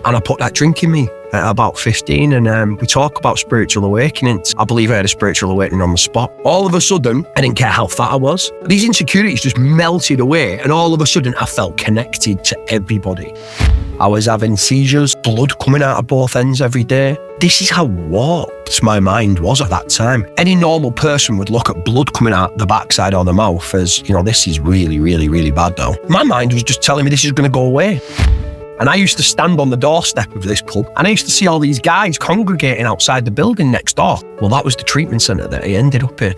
And I put that drink in me at about 15, and we talk about spiritual awakenings. I believe I had a spiritual awakening on the spot. All of a sudden, I didn't care how fat I was. These insecurities just melted away, and all of a sudden, I felt connected to everybody. I was having seizures, blood coming out of both ends every day. This is how warped my mind was at that time. Any normal person would look at blood coming out the backside or the mouth as, this is really, really, really bad now. My mind was just telling me this is going to go away. And I used to stand on the doorstep of this pub, and I used to see all these guys congregating outside the building next door. Well, that was the treatment centre that I ended up in.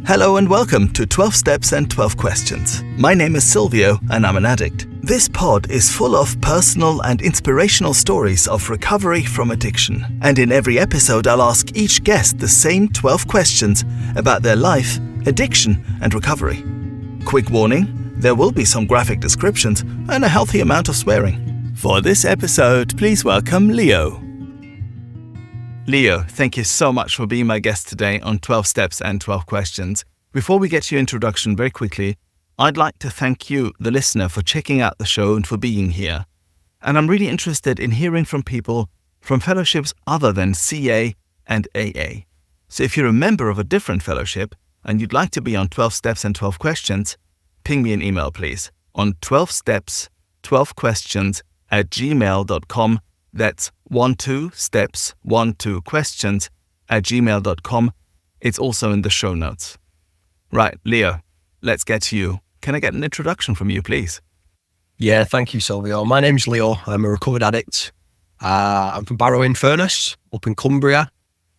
Hello and welcome to 12 Steps and 12 Questions. My name is Silvio and I'm an addict. This pod is full of personal and inspirational stories of recovery from addiction. And in every episode, I'll ask each guest the same 12 questions about their life, addiction and recovery. Quick warning, there will be some graphic descriptions and a healthy amount of swearing. For this episode, please welcome Leo. Leo, thank you so much for being my guest today on 12 Steps and 12 Questions. Before we get to your introduction very quickly, I'd like to thank you, the listener, for checking out the show and for being here. And I'm really interested in hearing from people from fellowships other than CA and AA. So if you're a member of a different fellowship and you'd like to be on 12 Steps and 12 Questions, ping me an email, please, on 12steps12questions@gmail.com. That's 12steps12questions@gmail.com. It's also in the show notes. Right, Leo, let's get to you. Can I get an introduction from you, please? Yeah, thank you, Silvio. My name's Leo. I'm a recovered addict. I'm from Barrow-in-Furness, up in Cumbria,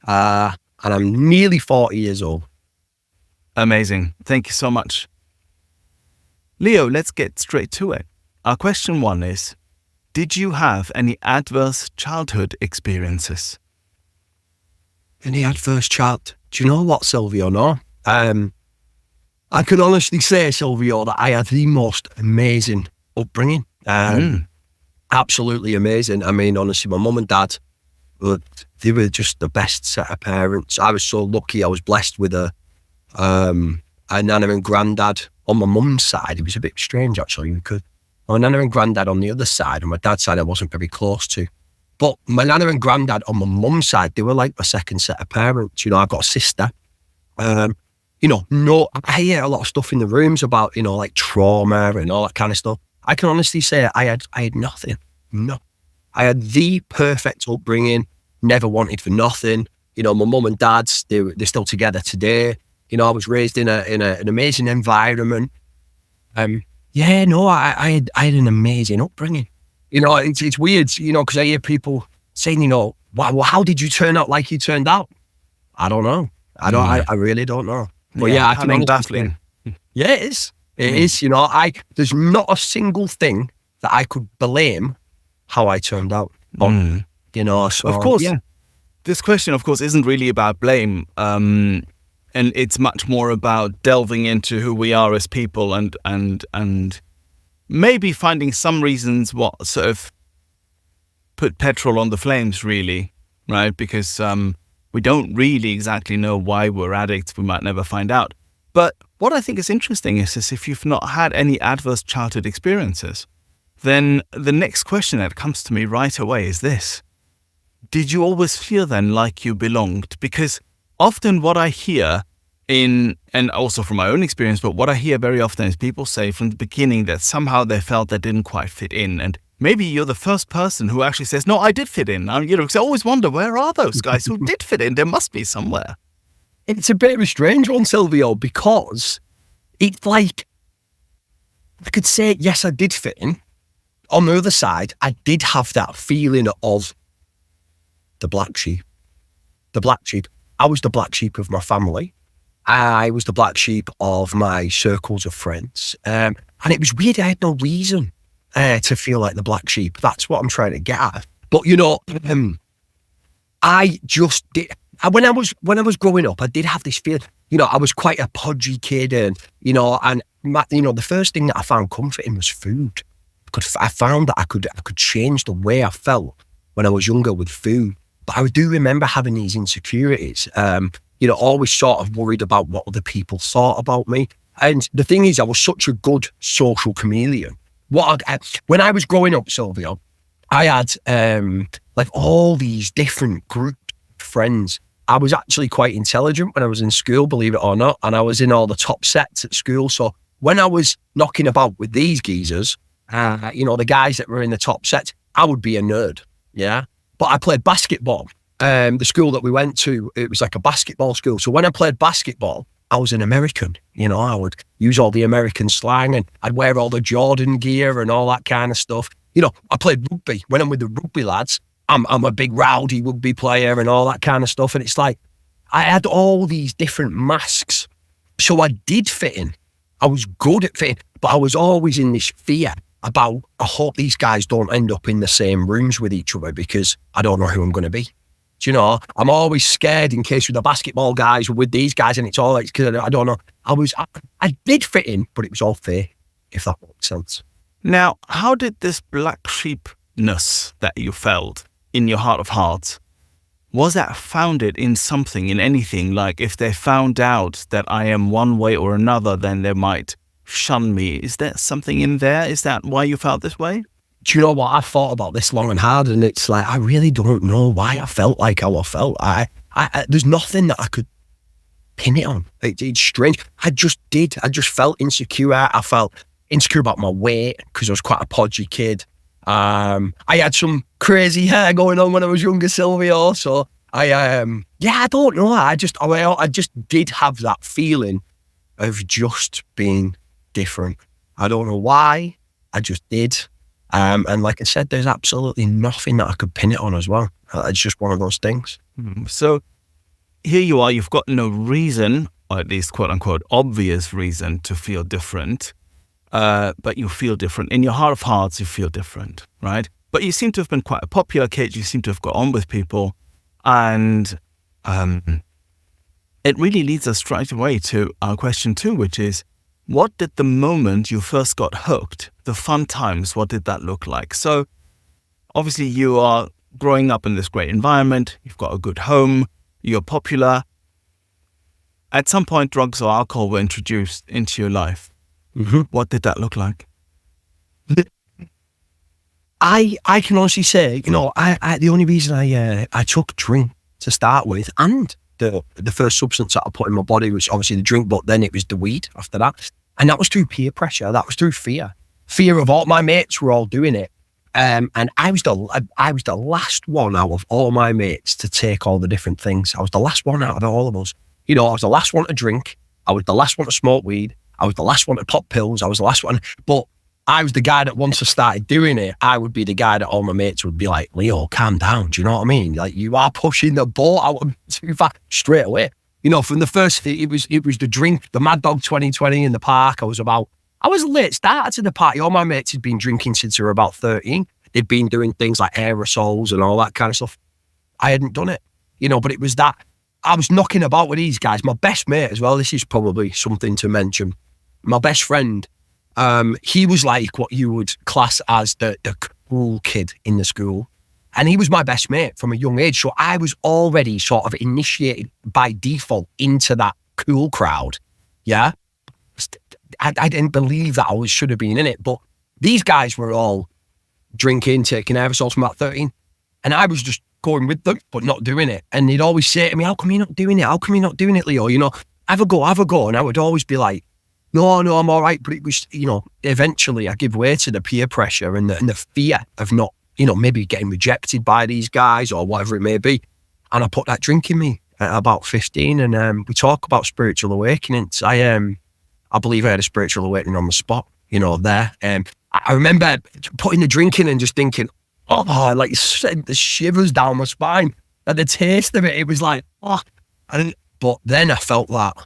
and I'm nearly 40 years old. Amazing. Thank you so much. Leo, let's get straight to it. Our question 1 is, did you have any adverse childhood experiences? Any adverse child? Do you know what, Silvio? No. I can honestly say, Silvio, that I had the most amazing upbringing. Absolutely amazing. I mean, honestly, my mum and dad, they were just the best set of parents. I was so lucky. I was blessed with a nana and granddad on my mum's side. It was a bit strange, actually, because my nana and granddad on the other side, and my dad's side I wasn't very close to. But my nana and granddad on my mum's side, they were like my second set of parents. I've got a sister. I hear a lot of stuff in the rooms about, like trauma and all that kind of stuff. I can honestly say I had nothing. No. I had the perfect upbringing, never wanted for nothing. My mum and dad's, they're still together today. I was raised in an amazing environment. I had an amazing upbringing. It's weird, because I hear people saying, wow, well, how did you turn out like you turned out? I don't know. I really don't know. But I can baffling. Yeah, it is. It is. There's not a single thing that I could blame how I turned out on. So, of course. Yeah. This question, of course, isn't really about blame. And it's much more about delving into who we are as people and maybe finding some reasons what sort of put petrol on the flames, really, right? Because we don't really exactly know why we're addicts. We might never find out. But what I think is interesting is if you've not had any adverse childhood experiences, then the next question that comes to me right away is this. Did you always feel then like you belonged? Because often what I hear and also from my own experience, but what I hear very often is people say from the beginning that somehow they felt they didn't quite fit in. And maybe you're the first person who actually says, no, I did fit in. Because I always wonder, where are those guys who did fit in? There must be somewhere. It's a bit of a strange one, Silvio, because it's like, I could say, yes, I did fit in. On the other side, I did have that feeling of the black sheep. The black sheep. I was the black sheep of my family. I was the black sheep of my circles of friends. And it was weird. I had no reason to feel like the black sheep. That's what I'm trying to get at. But, I just did. When I was growing up, I did have this feeling, I was quite a podgy kid and the first thing that I found comfort in was food. Because I found that I could change the way I felt when I was younger with food. But I do remember having these insecurities. Always sort of worried about what other people thought about me. And the thing is, I was such a good social chameleon When I was growing up, Silvio, I had like all these different group friends. I was actually quite intelligent when I was in school, believe it or not, and I was in all the top sets at school. So when I was knocking about with these geezers, the guys that were in the top sets, I would be a nerd, yeah? But I played basketball. The school that we went to, it was like a basketball school. So when I played basketball, I was an American. I would use all the American slang and I'd wear all the Jordan gear and all that kind of stuff. I played rugby. When I'm with the rugby lads, I'm a big rowdy rugby player and all that kind of stuff. And it's like, I had all these different masks. So I did fit in. I was good at fitting, but I was always in this fear about, I hope these guys don't end up in the same rooms with each other because I don't know who I'm going to be. Do you know, I'm always scared in case with the basketball guys or with these guys and it's all like, because I don't know. I did fit in, but it was all fake, if that makes sense. Now, how did this black sheepness that you felt in your heart of hearts, was that founded in something, in anything? Like if they found out that I am one way or another, then they might shun me. Is there something in there? Is that why you felt this way? Do you know what? I thought about this long and hard, and it's like, I really don't know why I felt like how I felt. I there's nothing that I could pin it on. It's strange. I just felt insecure. I felt insecure about my weight because I was quite a podgy kid. I had some crazy hair going on when I was younger, Silvio. So I don't know. I just did have that feeling of just being different. I don't know why. I just did. And like I said, there's absolutely nothing that I could pin it on as well. It's just one of those things. So here you are, you've got no reason, or at least quote unquote obvious reason to feel different, but you feel different. In your heart of hearts, you feel different, right? But you seem to have been quite a popular kid. You seem to have got on with people. And it really leads us straight away to our question 2, which is, what did the moment you first got hooked, the fun times, what did that look like? So obviously you are growing up in this great environment, you've got a good home, you're popular. At some point, drugs or alcohol were introduced into your life. Mm-hmm. What did that look like? I can honestly say, I the only reason I took drink to start with, and the first substance that I put in my body was obviously the drink, but then it was the weed after that. And that was through peer pressure. That was through fear of all my mates were all doing it. And I was the last one out of all my mates to take all the different things. I was the last one out of all of us. I was the last one to drink. I was the last one to smoke weed. I was the last one to pop pills. I was the last one. But I was the guy that once I started doing it, I would be the guy that all my mates would be like, Leo, calm down. Do you know what I mean? Like, you are pushing the boat out too far straight away. From the first thing, it was the drink, the Mad Dog 2020 in the park. I was a late starter to the party. All my mates had been drinking since they were about 13. They'd been doing things like aerosols and all that kind of stuff. I hadn't done it, but it was that I was knocking about with these guys. My best mate as well, this is probably something to mention. My best friend, he was like what you would class as the cool kid in the school. And he was my best mate from a young age. So I was already sort of initiated by default into that cool crowd. Yeah. I didn't believe that I should have been in it. But these guys were all drinking, taking aerosols from about 13. And I was just going with them, but not doing it. And they'd always say to me, how come you're not doing it? How come you're not doing it, Leo? Have a go. And I would always be like, no, I'm all right. But it was, eventually I give way to the peer pressure and the fear of not, maybe getting rejected by these guys or whatever it may be. And I put that drink in me at about 15. And we talk about spiritual awakenings. I believe I had a spiritual awakening on the spot, there. I remember putting the drink in and just thinking, like sent the shivers down my spine. At the taste of it, it was like, but then I felt that,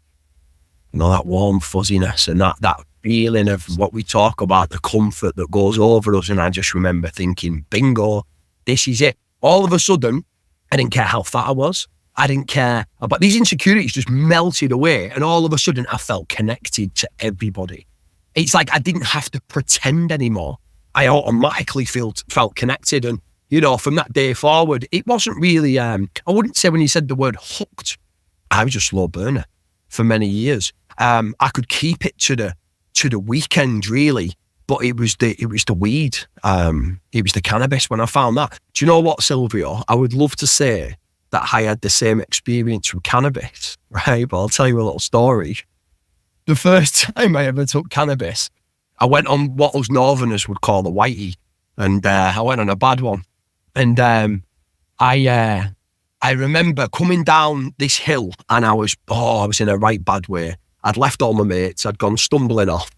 that warm fuzziness and that feeling of what we talk about, the comfort that goes over us. And I just remember thinking, bingo, this is it. All of a sudden, I didn't care how fat I was. I didn't care about these insecurities, just melted away. And all of a sudden I felt connected to everybody. It's like I didn't have to pretend anymore. I automatically felt connected. And, from that day forward, it wasn't really, I wouldn't say when you said the word hooked, I was a slow burner for many years. I could keep it to the weekend really, But it was the weed. It was the cannabis when I found that. Do you know what, Silvio? I would love to say that I had the same experience with cannabis, right? But I'll tell you a little story. The first time I ever took cannabis, I went on what us Northerners would call the whitey, and I went on a bad one. And I remember coming down this hill, and I was in a right bad way. I'd left all my mates, I'd gone stumbling off,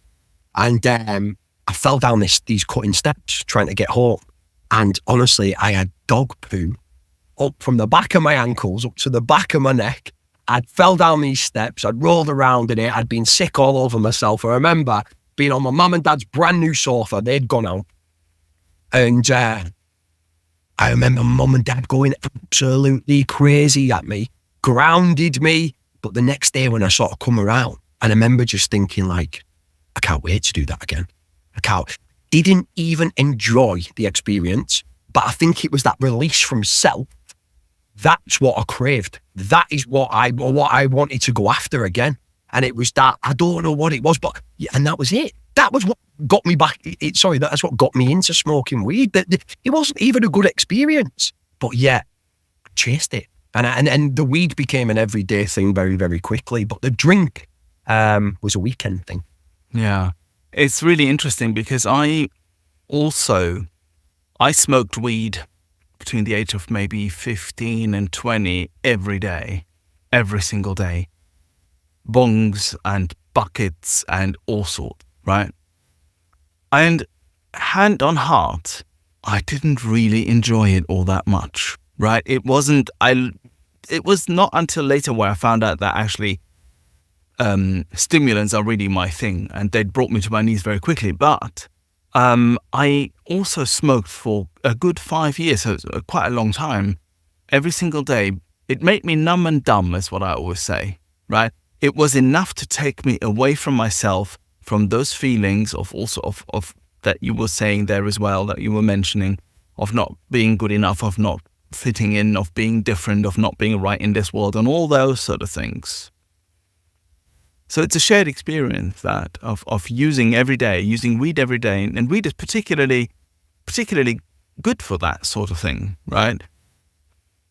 and I fell down these cutting steps trying to get home. And honestly, I had dog poo up from the back of my ankles up to the back of my neck. I'd fell down these steps, I'd rolled around in it, I'd been sick all over myself. I remember being on my mum and dad's brand new sofa, they'd gone out. And I remember mum and dad going absolutely crazy at me, grounded me. But the next day when I sort of come around, and I remember just thinking like, I can't wait to do that again. Didn't even enjoy the experience, but I think it was that release from self. That's what I craved. That is what I wanted to go after again. And it was that, I don't know what it was, but yeah, and that was it. That was what got me back. That's what got me into smoking weed. It wasn't even a good experience, but yeah, I chased it. And the weed became an everyday thing very, very quickly. But the drink was a weekend thing. Yeah. It's really interesting because I smoked weed between the age of maybe 15 and 20 every day, every single day. Bongs and buckets and all sorts, right? And hand on heart, I didn't really enjoy it all that much, right? It was not until later where I found out that actually stimulants are really my thing, and they brought me to my knees very quickly. But I also smoked for a good 5 years, so it's quite a long time, every single day. It made me numb and dumb, is what I always say, right? It was enough to take me away from myself, from those feelings of also of that you were saying there as well, that you were mentioning, of not being good enough, of not fitting in, of being different, of not being right in this world, and all those sort of things. So it's a shared experience that of using weed every day, and weed is particularly good for that sort of thing, right?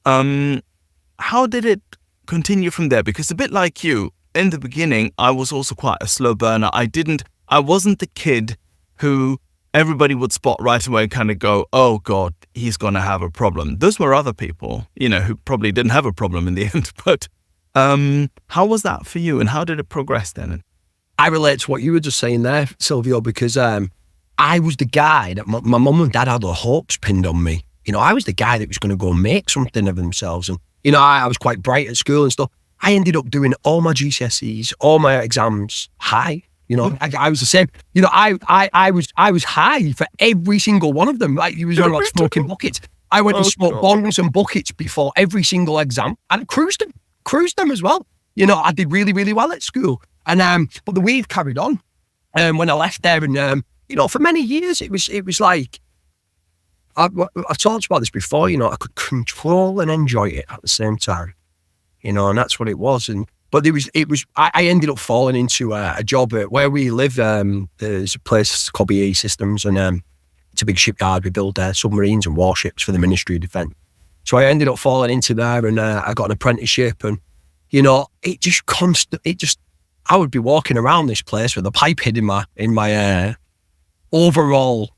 How did it continue from there? Because a bit like you, in the beginning, I was also quite a slow burner. I wasn't the kid who everybody would spot right away and kind of go, oh God, he's going to have a problem. Those were other people, who probably didn't have a problem in the end. But how was that for you, and how did it progress then? I relate to what you were just saying there, Silvio, because I was the guy that my mum and dad had their hopes pinned on me. I was the guy that was going to go and make something of themselves. And, I was quite bright at school and stuff. I ended up doing all my GCSEs, all my exams high. I was the same. I was high for every single one of them. Like you was on like smoking buckets. I went and smoked bongs and buckets before every single exam, and I cruised them as well. I did really, really well at school. And but the weed carried on. When I left there, and for many years it was like I've talked about this before. I could control and enjoy it at the same time. And that's what it was. But I ended up falling into a job at where we live. There's a place called BAE Systems, and it's a big shipyard. We build submarines and warships for the Ministry of Defence. So I ended up falling into there, and I got an apprenticeship, and I would be walking around this place with a pipe hid in my overall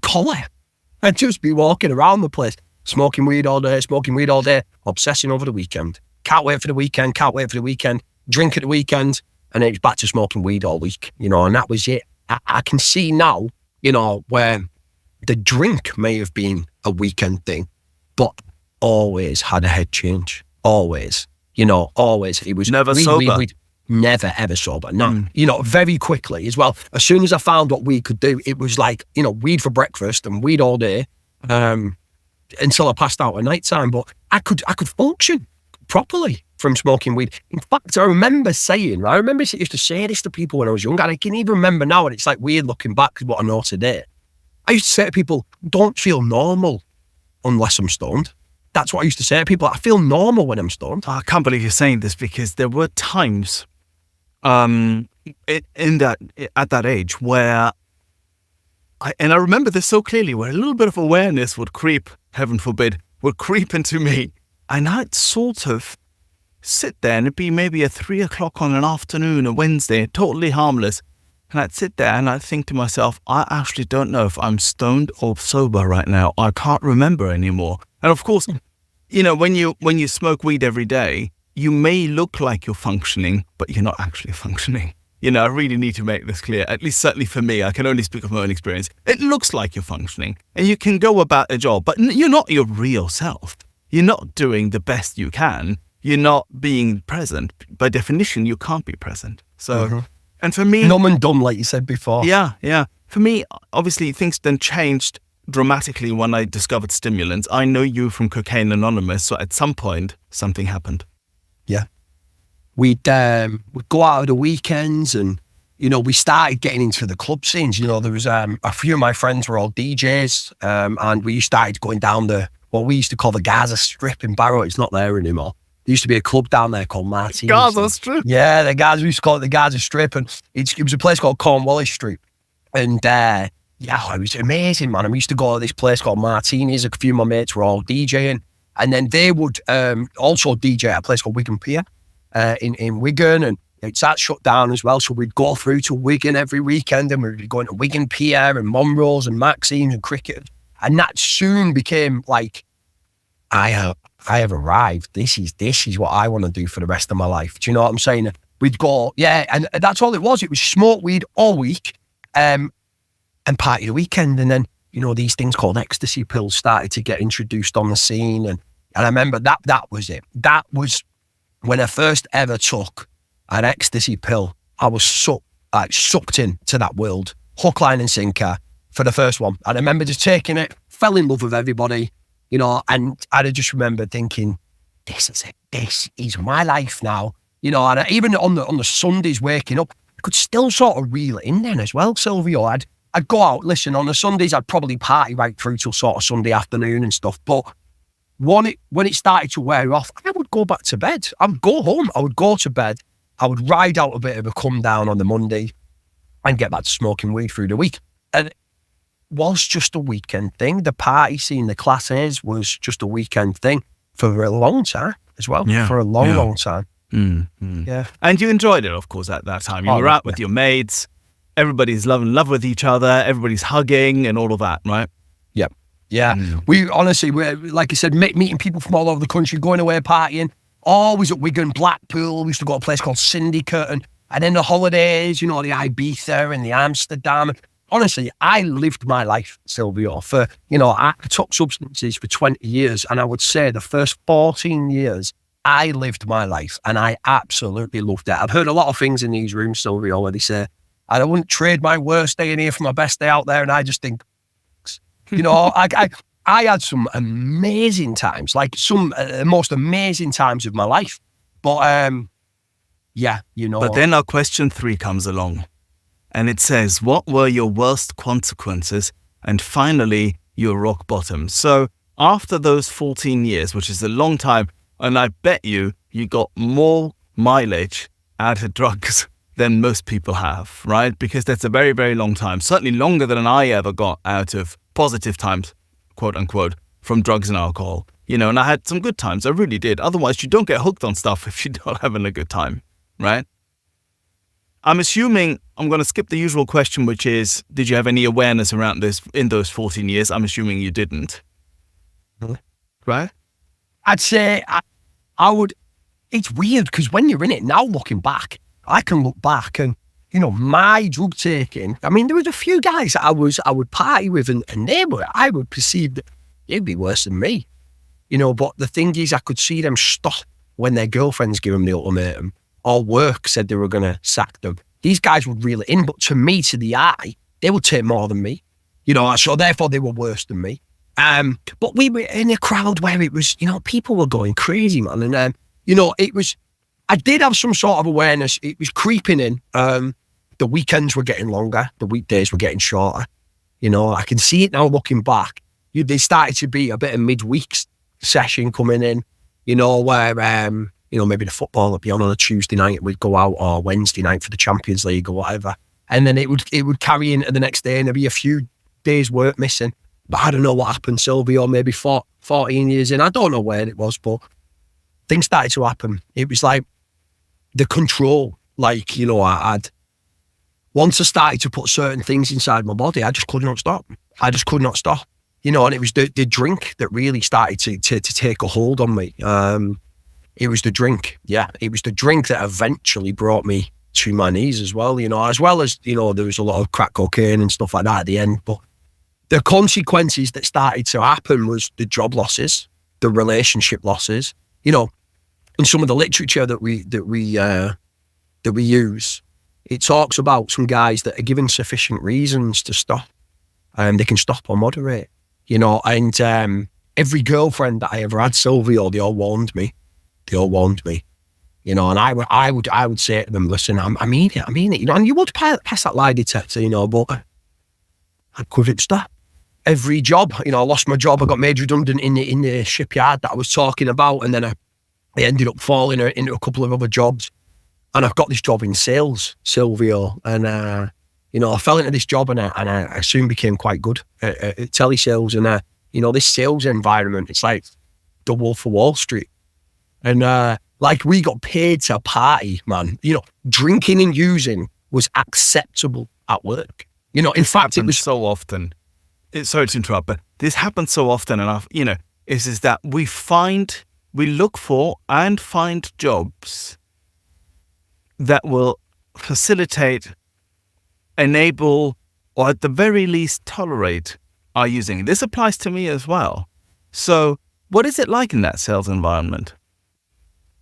collar. I'd just be walking around the place, smoking weed all day, obsessing over the weekend. Can't wait for the weekend, drink at the weekend, and then it's back to smoking weed all week, and that was it. I can see now, where the drink may have been a weekend thing, but always had a head change. Always. Always. It was never sober. Never ever sober. No. Very quickly as well. As soon as I found what weed could do, it was like, weed for breakfast and weed all day, until I passed out at night time. But I could function properly from smoking weed. In fact, I remember used to say this to people when I was younger, and I can even remember now, and it's like weird looking back at what I know today. I used to say to people, don't feel normal unless I'm stoned. That's what I used to say to people. I feel normal when I'm stoned. I can't believe you're saying this, because there were times at that age where I remember this so clearly, where a little bit of awareness would creep, heaven forbid, would creep into me. And I'd sort of sit there, and it'd be maybe at 3 o'clock on an afternoon, a Wednesday, totally harmless. And I'd sit there and I'd think to myself, I actually don't know if I'm stoned or sober right now. I can't remember anymore. And of course, when you smoke weed every day, you may look like you're functioning, but you're not actually functioning. I really need to make this clear, at least certainly for me. I can only speak of my own experience. It looks like you're functioning and you can go about a job, but you're not your real self. You're not doing the best you can. You're not being present. By definition, you can't be present. So, And for me... numb and dumb, like you said before. Yeah. For me, obviously, things then changed dramatically when I discovered stimulants. I know you from Cocaine Anonymous, so at some point, something happened. Yeah. We'd go out of the weekends and, we started getting into the club scenes. There was a few of my friends were all DJs, and we started going down what we used to call the Gaza Strip in Barrow. It's not there anymore. There used to be a club down there called Martin's. Gaza Strip? Yeah, we used to call it the Gaza Strip, and it was a place called Cornwallis Street. And it was amazing, man. And we used to go to this place called Martini's. A few of my mates were all DJing. And then they would also DJ at a place called Wigan Pier in Wigan. And it's that shut down as well. So we'd go through to Wigan every weekend, and we'd be going to Wigan Pier and Monroe's and Maxine's and Cricket. And that soon became like, I have arrived. This is what I want to do for the rest of my life. Do you know what I'm saying? We'd go, and that's all it was. It was smoke weed all week and party the weekend. And then, these things called ecstasy pills started to get introduced on the scene. And I remember that was it. That was when I first ever took an ecstasy pill. I was sucked into that world, hook, line and sinker for the first one. I remember just taking it, fell in love with everybody, and I just remember thinking, this is it. This is my life now. And even on the Sundays waking up, I could still sort of reel it in then as well, Silvio. I'd go out, listen, on the Sundays, I'd probably party right through till sort of Sunday afternoon and stuff. But when it started to wear off, I would go back to bed. I would go home. I would go to bed. I would ride out a bit of a come down on the Monday and get back to smoking weed through the week. And was just a weekend thing. The party scene, the Class A's was just a weekend thing for a long time as well. Yeah, for a long time. Yeah. And you enjoyed it, of course, at that time. You were out with your mates. Everybody's in love with each other. Everybody's hugging and all of that, right? Yep. Yeah. We honestly, we're, like I said, meeting people from all over the country, going away partying, always at Wigan, Blackpool. We used to go to a place called Syndicate, and then the holidays, the Ibiza and the Amsterdam. Honestly, I lived my life, Silvio, for, I took substances for 20 years, and I would say the first 14 years, I lived my life, and I absolutely loved it. I've heard a lot of things in these rooms, Silvio, where they say, I wouldn't trade my worst day in here for my best day out there, and I just think, I had some amazing times, like some most amazing times of my life. But, But then our question 3 comes along. And it says, what were your worst consequences? And finally, your rock bottom. So after those 14 years, which is a long time, and I bet you got more mileage out of drugs than most people have, right? Because that's a very, very long time. Certainly longer than I ever got out of positive times, quote unquote, from drugs and alcohol. And I had some good times. I really did. Otherwise, you don't get hooked on stuff if you're not having a good time, right? I'm assuming I'm going to skip the usual question, which is, did you have any awareness around this in those 14 years? I'm assuming you didn't. Right? I'd say I would. It's weird because when you're in it now, looking back, I can look back and, my drug taking. I mean, there was a few guys that I would party with, and I would perceive that they'd be worse than me. But the thing is, I could see them stop when their girlfriends give them the ultimatum, or work said they were going to sack them. These guys would reel it in, but to me, to the eye, they would take more than me. So therefore they were worse than me. But we were in a crowd where it was, people were going crazy, man. And, it was, I did have some sort of awareness. It was creeping in. The weekends were getting longer. The weekdays were getting shorter. I can see it now looking back. They started to be a bit of midweek session coming in, where, maybe the football would be on a Tuesday night, we'd go out, or Wednesday night for the Champions League or whatever. And then it would carry into the next day, and there'd be a few day's work missing. But I don't know what happened, Silvio, maybe 14 years in. I don't know where it was, but things started to happen. It was like the control, like, I had, once I started to put certain things inside my body, I just could not stop. And it was the drink that really started to take a hold on me. It was the drink. Yeah, it was the drink that eventually brought me to my knees as well, as well as, there was a lot of crack cocaine and stuff like that at the end. But the consequences that started to happen was the job losses, the relationship losses, in some of the literature that we use, it talks about some guys that are given sufficient reasons to stop. They can stop or moderate, and every girlfriend that I ever had, Silvio, they all warned me, and I would say to them, listen, I mean it, and you would pass that lie detector, but I couldn't stop. Every job, I lost my job, I got made redundant in the shipyard that I was talking about, and then I ended up falling into a couple of other jobs, and I've got this job in sales, Silvio, and I fell into this job, and I soon became quite good at telesales, and this sales environment, it's like the Wolf of Wall Street, and like we got paid to party, man. Drinking and using was acceptable at work. In fact, it was so often. Sorry to interrupt, but this happens so often enough. Is that we look for and find jobs that will facilitate, enable, or at the very least tolerate our using. This applies to me as well. So what is it like in that sales environment?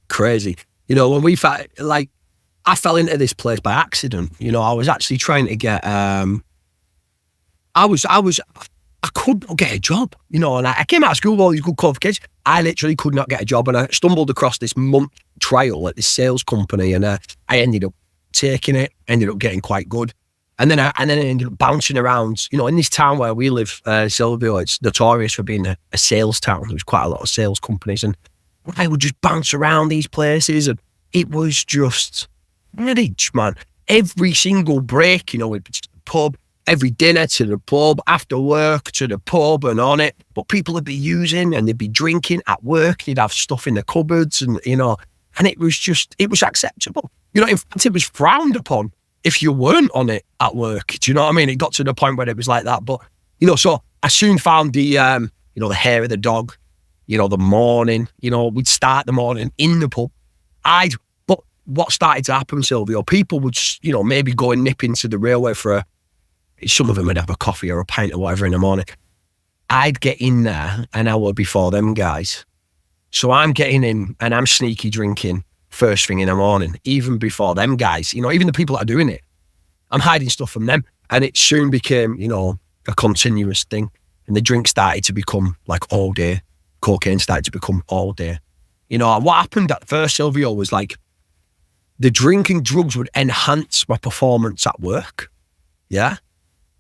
Crazy. When I fell into this place by accident. I was actually trying to get, I could not get a job, and I came out of school with all these good qualifications. I literally could not get a job, and I stumbled across this month trial at this sales company, and I ended up taking it, ended up getting quite good. And then I ended up bouncing around, in this town where we live, Silvio, it's notorious for being a sales town. There's quite a lot of sales companies, and I would just bounce around these places, and it was just rich, man. Every single break, we'd be to the pub, every dinner to the pub, after work to the pub and on it. But people would be using and they'd be drinking at work. They'd have stuff in the cupboards and, and it was acceptable. In fact, it was frowned upon if you weren't on it at work. Do you know what I mean? It got to the point where it was like that. But, so I soon found the hair of the dog, the morning, we'd start the morning in the pub. But what started to happen, Silvio, people would, maybe go and nip into the railway for some of them would have a coffee or a pint or whatever in the morning. I'd get in there an hour before them guys. So I'm getting in and I'm sneaky drinking first thing in the morning, even before them guys, even the people that are doing it. I'm hiding stuff from them. And it soon became, a continuous thing. And the drink started to become like all day. Cocaine started to become all day. What happened at first, Silvio, was like the drinking drugs would enhance my performance at work. Yeah.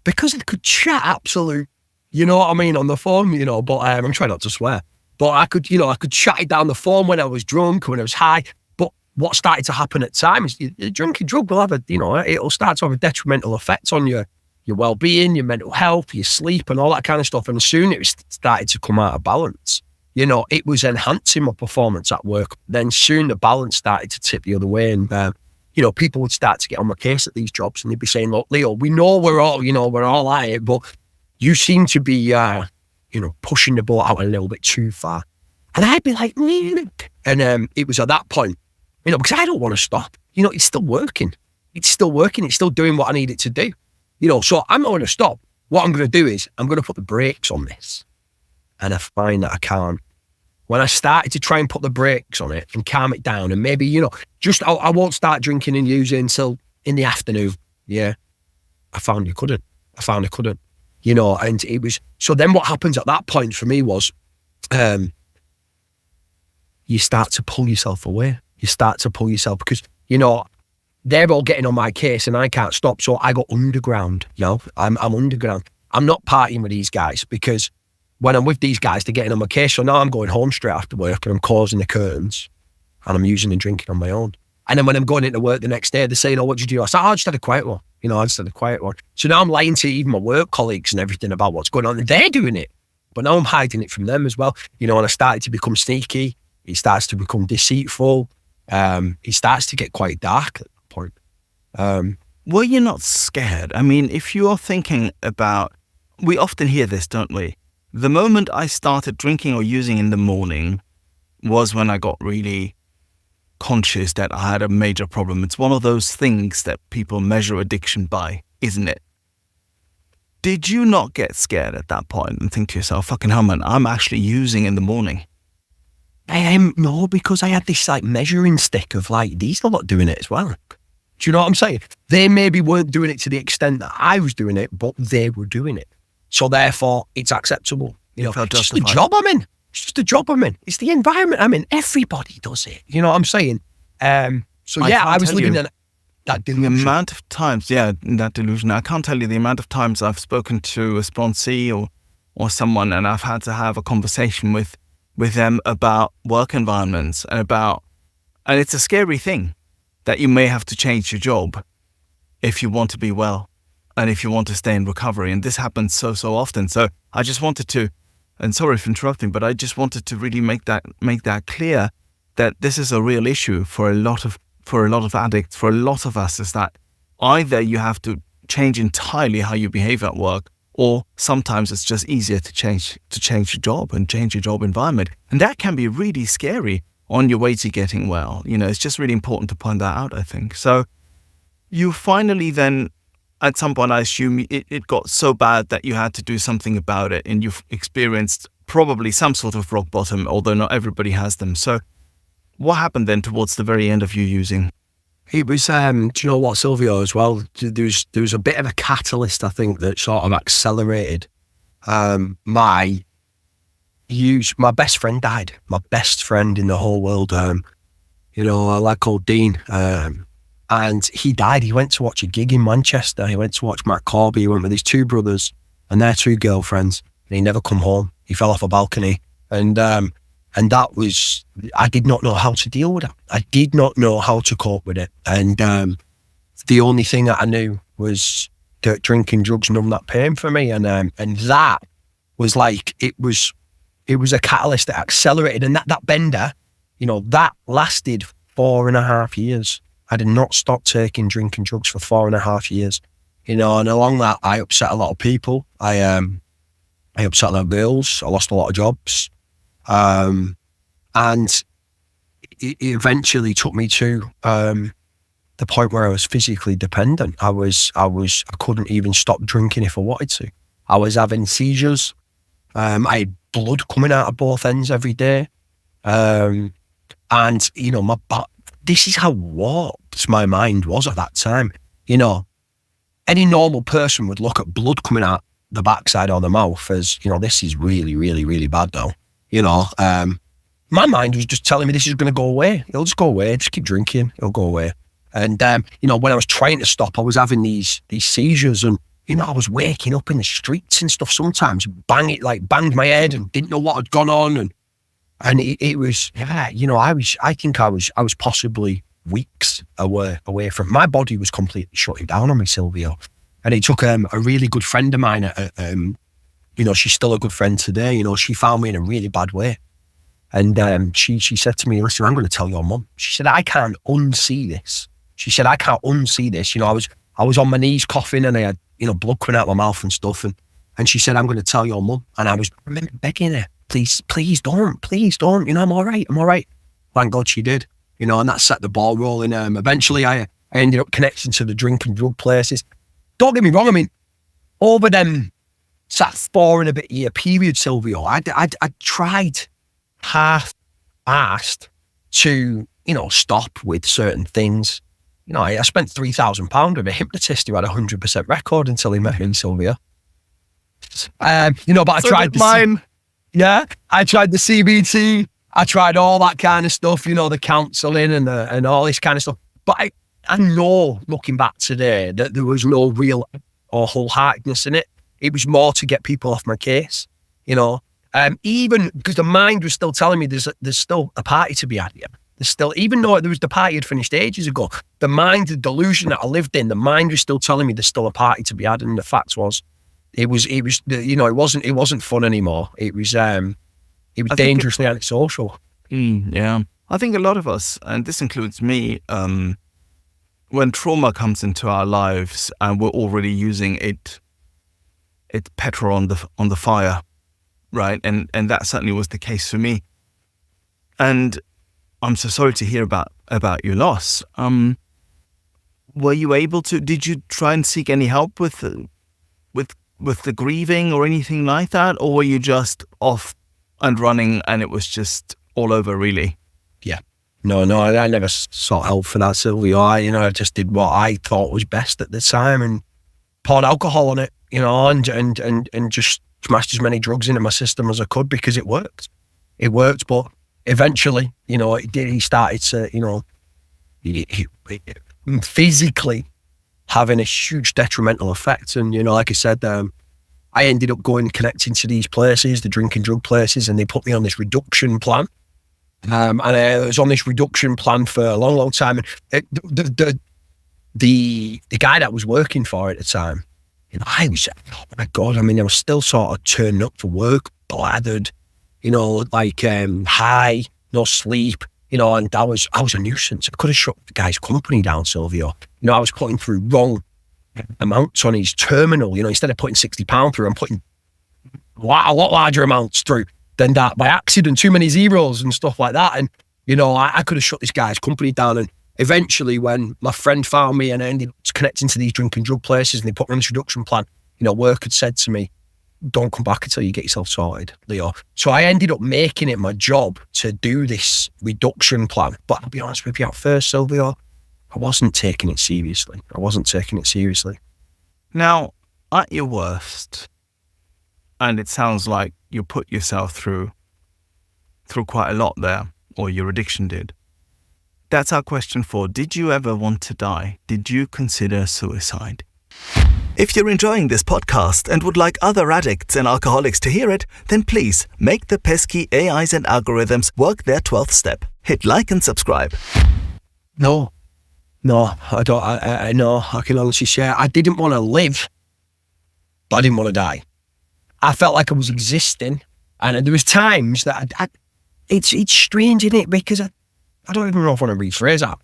Because I could chat absolute, on the phone, but I'm trying not to swear. But I could chat it down the phone when I was drunk, when I was high. But what started to happen at times, the drinking drug will have it'll start to have a detrimental effect on your well-being, your mental health, your sleep and all that kind of stuff. And soon it started to come out of balance. It was enhancing my performance at work. Then soon the balance started to tip the other way. And, people would start to get on my case at these jobs and they'd be saying, look, Leo, we know we're all at it, but you seem to be, pushing the boat out a little bit too far. And I'd be like, and it was at that point, because I don't want to stop. It's still working. It's still doing what I need it to do. So I'm not going to stop. What I'm going to do is I'm going to put the brakes on this. And I find that I can't. When I started to try and put the brakes on it and calm it down and maybe, I won't start drinking and using until in the afternoon. Yeah. I found I couldn't. And it was, so then what happens at that point for me was, you start to pull yourself away. Because, they're all getting on my case and I can't stop. So I go underground, I'm underground. I'm not partying with these guys because when I'm with these guys, they're getting on my case. So now I'm going home straight after work and I'm closing the curtains and I'm using and drinking on my own. And then when I'm going into work the next day, they're saying, oh, what did you do? I said, I just had a quiet one. I just had the quiet one. So now I'm lying to even my work colleagues and everything about what's going on, and they're doing it. But now I'm hiding it from them as well. And I started to become sneaky. It starts to become deceitful. It starts to get quite dark at that point. Were you not scared? I mean, if you're thinking about, we often hear this, don't we? The moment I started drinking or using in the morning was when I got really conscious that I had a major problem. It's one of those things that people measure addiction by, isn't it? Did you not get scared at that point and think to yourself, fucking hell, man, I'm actually using in the morning? No, because I had this like measuring stick of like, these are not doing it as well. Do you know what I'm saying? They maybe weren't doing it to the extent that I was doing it, but they were doing it. So therefore, it's acceptable. It's just the job I'm in. It's just the job I'm in. It's the environment I'm in. Everybody does it. You know what I'm saying? I was living in that delusion. The amount of times, that delusion. I can't tell you the amount of times I've spoken to a sponsee or someone, and I've had to have a conversation with them about work environments and it's a scary thing that you may have to change your job if you want to be well and if you want to stay in recovery. And this happens so often. So I just wanted to, and sorry for interrupting, but I just wanted to really make that clear that this is a real issue for a lot of addicts, for a lot of us, is that either you have to change entirely how you behave at work, or sometimes it's just easier to change your job and change your job environment. And that can be really scary on your way to getting well. It's just really important to point that out, I think. So you finally then, at some point, I assume it got so bad that you had to do something about it, and you've experienced probably some sort of rock bottom, although not everybody has them. So what happened then towards the very end of you using? It was, do you know what, Silvio, as well? There was a bit of a catalyst, I think, that sort of accelerated my use. My best friend died. My best friend in the whole world. A lad called Dean. And he died. He went to watch a gig in Manchester. He went to watch Matt Corby. He went with his two brothers and their two girlfriends. And he never come home. He fell off a balcony. And that was, I did not know how to deal with it. I did not know how to cope with it. And the only thing that I knew was that drinking drugs numbed that pain for me. And that was like, it was a catalyst that accelerated. And that bender, that lasted 4.5 years. I did not stop taking drinking drugs for 4.5 years. And along that, I upset a lot of people. I upset a lot of girls. I lost a lot of jobs. And it eventually took me to the point where I was physically dependent. I couldn't even stop drinking if I wanted to. I was having seizures. I had blood coming out of both ends every day. This is how warped my mind was at that time. Any normal person would look at blood coming out the backside or the mouth as, this is really, really, really bad though. My mind was just telling me this is going to go away. It'll just go away. Just keep drinking. It'll go away. And, when I was trying to stop, I was having these seizures, and, I was waking up in the streets and stuff sometimes, banged my head and didn't know what had gone on. And it was, I think I was possibly weeks away from, my body was completely shutting down on me, Silvio. And it took a really good friend of mine, she's still a good friend today, she found me in a really bad way. And she said to me, listen, I'm going to tell your mum. She said, I can't unsee this. She said, I can't unsee this. I was on my knees coughing, and I had, blood coming out my mouth and stuff. And she said, I'm going to tell your mum. And I remember begging her, please don't. I'm all right. Thank God she did, and that set the ball rolling. Eventually I ended up connecting to the drink and drug places. Don't get me wrong. I mean, over them 4 and a bit year period, Silvio, I tried half-assed to, stop with certain things. I spent £3,000 with a hypnotist who had a 100% record until he met me, Silvio. But I tried mine. I tried the CBT. I tried all that kind of stuff, the counselling and all this kind of stuff. But I know, looking back today, that there was no real or wholeheartedness in it. It was more to get people off my case, even because the mind was still telling me there's still a party to be had here. There's still, even though there was the party had finished ages ago, the mind, the delusion that I lived in, the mind was still telling me there's still a party to be had. And the fact was, it wasn't fun anymore. It was dangerously antisocial. Yeah. I think a lot of us, and this includes me, when trauma comes into our lives and we're already using it's petrol on the fire, right? And that certainly was the case for me. And I'm so sorry to hear about your loss. Were you able to? Did you try and seek any help with the grieving or anything like that, or were you just off and running and it was just all over, really? Yeah. No, I never sought help for that, Silvio. I just did what I thought was best at the time and poured alcohol on it, and just smashed as many drugs into my system as I could because it worked. It worked, but eventually, it did. He started to, he physically having a huge detrimental effect. And, like I said, I ended up connecting to these places, the drinking drug places, and they put me on this reduction plan. And I was on this reduction plan for a long, long time. And the guy that was working for at the time, I was, oh my God, I was still sort of turning up for work, blathered, high, no sleep, and I was a nuisance. I could have shut the guy's company down, Silvio. I was putting through wrong amounts on his terminal. Instead of putting £60 through, I'm putting a lot larger amounts through than that by accident, too many zeros and stuff like that. And, I could have shut this guy's company down. And eventually when my friend found me and I ended up connecting to these drinking drug places and they put me on this reduction plan, work had said to me, don't come back until you get yourself sorted, Leo. So I ended up making it my job to do this reduction plan. But I'll be honest with you, at first, Silvio, I wasn't taking it seriously. Now, at your worst, and it sounds like you put yourself through quite a lot there, or your addiction did. That's our question 4. Did you ever want to die? Did you consider suicide? If you're enjoying this podcast and would like other addicts and alcoholics to hear it, then please make the pesky AIs and algorithms work their 12th step. Hit like and subscribe. No, I don't. I can honestly say I didn't want to live, but I didn't want to die. I felt like I was existing, and there was times that it's strange, isn't it? Because I don't even know if I want to rephrase that.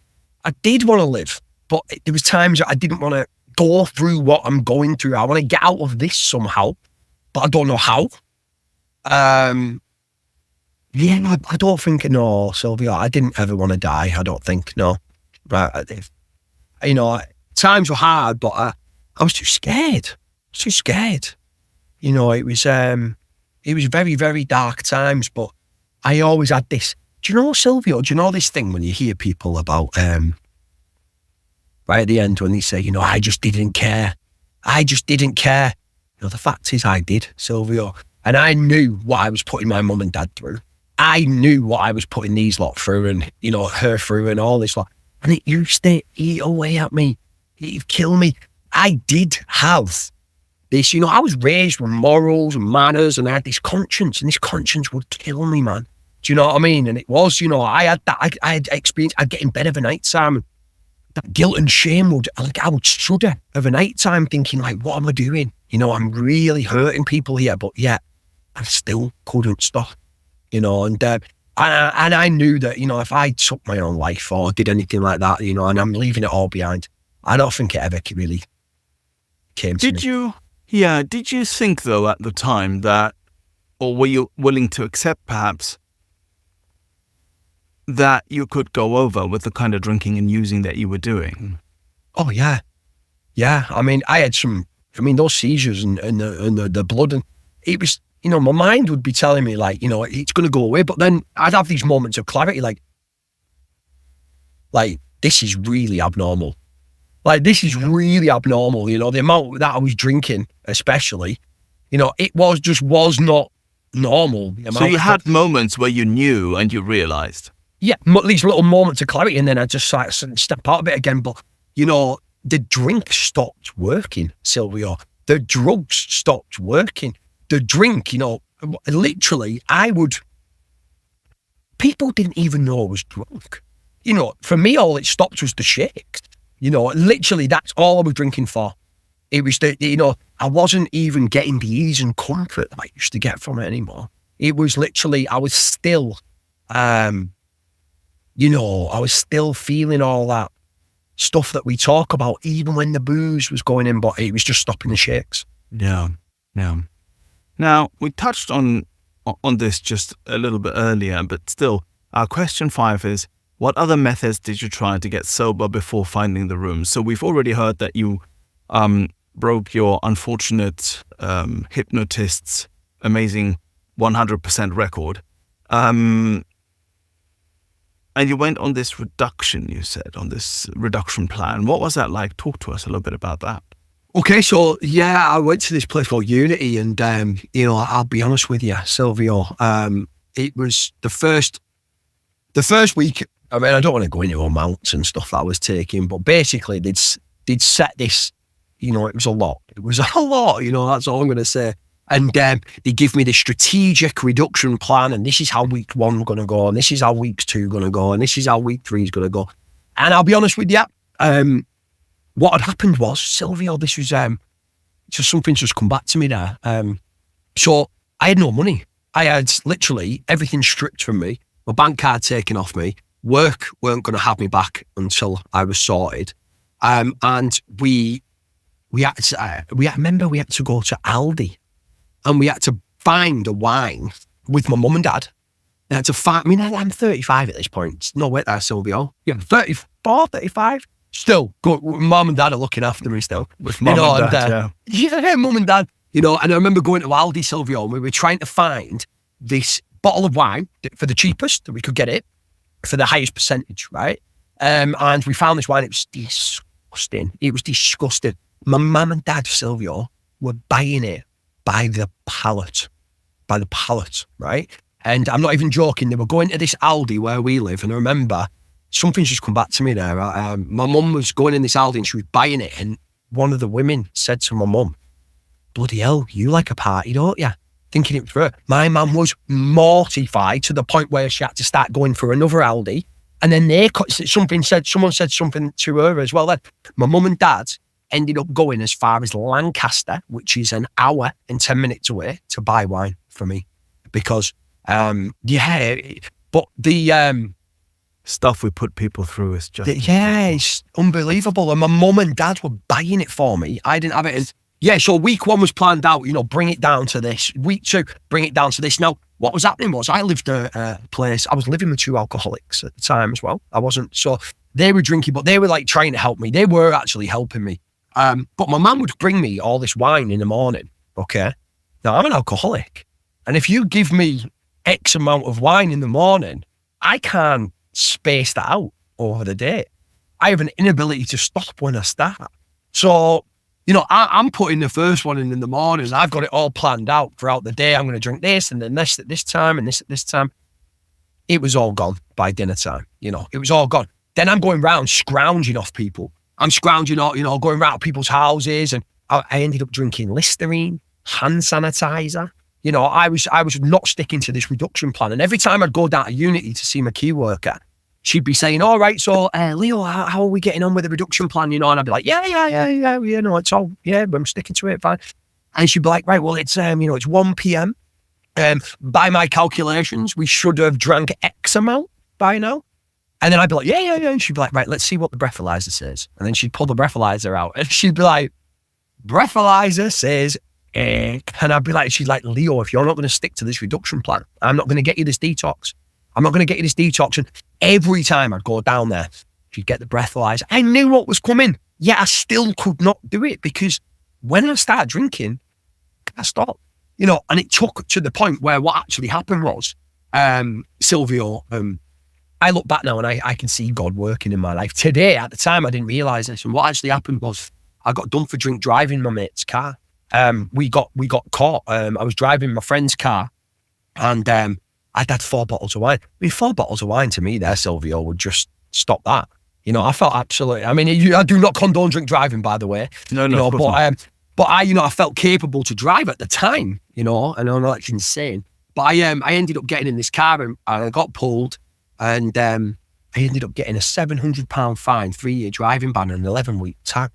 I did want to live, but there was times that I didn't want to go through what I'm going through. I want to get out of this somehow, but I don't know how. I don't think, no, Silvio, I didn't ever want to die. I don't think, no. Right, times were hard, but I was too scared. It was very, very dark times, but I always had this. Do you know, Silvio, this thing when you hear people about, right at the end when they say, I just didn't care. The fact is I did, Silvio. And I knew what I was putting my mum and dad through. I knew what I was putting these lot through and, her through and all this lot. And it used to eat away at me. It'd kill me. I did have this, I was raised with morals and manners and I had this conscience, and this conscience would kill me, man. Do you know what I mean? And it was, I had that, I had experience, I'd get in bed of a night time and that guilt and shame I would shudder of a night time thinking what am I doing? I'm really hurting people here, but yet I still couldn't stop, and I knew that, if I took my own life or did anything like that, and I'm leaving it all behind, I don't think it ever really came to me. Did you think though at the time that, or were you willing to accept perhaps that you could go over with the kind of drinking and using that you were doing? Oh yeah. I had those seizures and the blood, and it was, my mind would be telling me it's going to go away, but then I'd have these moments of clarity, like this is really abnormal. This is really abnormal, the amount that I was drinking, especially, it was not normal. So you had moments where you knew and you realized? Yeah, these little moments of clarity, and then I just step out of it again. But, the drink stopped working, Silvio. The drugs stopped working. The drink, literally, I would people didn't even know I was drunk. You know, for me, all it stopped was the shakes. You know, literally, that's all I was drinking for. It was I wasn't even getting the ease and comfort that I used to get from it anymore. It was literally, I was still, I was still feeling all that stuff that we talk about, even when the booze was going in, but it was just stopping the shakes. Yeah. Now, we touched on this just a little bit earlier, but still, our question 5 is, what other methods did you try to get sober before finding the room? So we've already heard that you broke your unfortunate hypnotist's amazing 100% record. And you went on this reduction, you said, on this reduction plan. What was that like? Talk to us a little bit about that. Okay, so yeah, I went to this place called Unity, and I'll be honest with you, Silvio. It was the first week. I mean, I don't want to go into amounts and stuff that I was taking, but basically they'd set this. It was a lot. It was a lot. That's all I'm going to say. And they give me the strategic reduction plan, and this is how week 1 going to go, and this is how week 2 going to go, and this is how week 3 is going to go. And I'll be honest with you. What had happened was, Silvio, this was just something just come back to me there. So I had no money. I had literally everything stripped from me. My bank card taken off me. Work weren't going to have me back until I was sorted. And we had to go to Aldi, and we had to find a wine with my mum and dad. I had to find. I mean, I'm 35 at this point. No wait there, Silvio. Yeah, 34, 35. Still, mum and dad are looking after me still. With mum and dad, yeah, mum and dad. And I remember going to Aldi, Silvio, and we were trying to find this bottle of wine for the cheapest that we could get it, for the highest percentage, right? And we found this wine. It was disgusting. My mum and dad, Silvio, were buying it by the pallet, right? And I'm not even joking. They were going to this Aldi where we live, and I remember something's just come back to me there. My mum was going in this Aldi and she was buying it, and one of the women said to my mum, "Bloody hell, you like a party, don't you?" Thinking it was for her. My mum was mortified to the point where she had to start going for another Aldi. And then someone said something to her as well. Then my mum and dad ended up going as far as Lancaster, which is an hour and 10 minutes away, to buy wine for me. Because, but the stuff we put people through is just... it's unbelievable. And my mum and dad were buying it for me. I didn't have it. And so week 1 was planned out, bring it down to this. Week 2, bring it down to this. Now, what was happening was I lived a place, I was living with 2 alcoholics at the time as well. So they were drinking, but they were like trying to help me. They were actually helping me. But my mum would bring me all this wine in the morning, okay? Now, I'm an alcoholic. And if you give me X amount of wine in the morning, I can't space that out over the day. I have an inability to stop when I start. So, I'm putting the first one in the morning. I've got it all planned out throughout the day. I'm going to drink this and then this at this time and this at this time. It was all gone by dinner time. It was all gone. Then I'm going round scrounging off people. I'm scrounging off, going round people's houses, and I ended up drinking Listerine, hand sanitizer. I was not sticking to this reduction plan. And every time I'd go down to Unity to see my key worker, she'd be saying, "All right, so Leo, how are we getting on with the reduction plan?" And I'd be like, yeah, it's all, I'm sticking to it, fine. And she'd be like, "Right, well, it's it's 1 p.m. By my calculations, we should have drank X amount by now." And then I'd be like, yeah. And she'd be like, "Right, let's see what the breathalyzer says." And then she'd pull the breathalyzer out, and she'd be like, "Breathalyzer says," and I'd be like, she's like, "Leo, if you're not going to stick to this reduction plan, I'm not going to get you this detox. I'm not going to get you this detox." And every time I'd go down there, she'd get the breathalyzer. I knew what was coming, yet I still could not do it, because when I started drinking, I stopped. And it took to the point where what actually happened was, Silvio, I look back now and I can see God working in my life. Today, at the time, I didn't realise this. And what actually happened was I got done for drink driving my mate's car. We got caught. I was driving my friend's car, and I'd had 4 bottles of wine. I mean, 4 bottles of wine to me there, Silvio, would just stop that. I felt absolutely, I mean, I do not condone drink driving, by the way. No, but I felt capable to drive at the time, and I know that's insane. But I ended up getting in this car and I got pulled, and I ended up getting a £700 fine, 3-year driving ban, and an 11-week tag.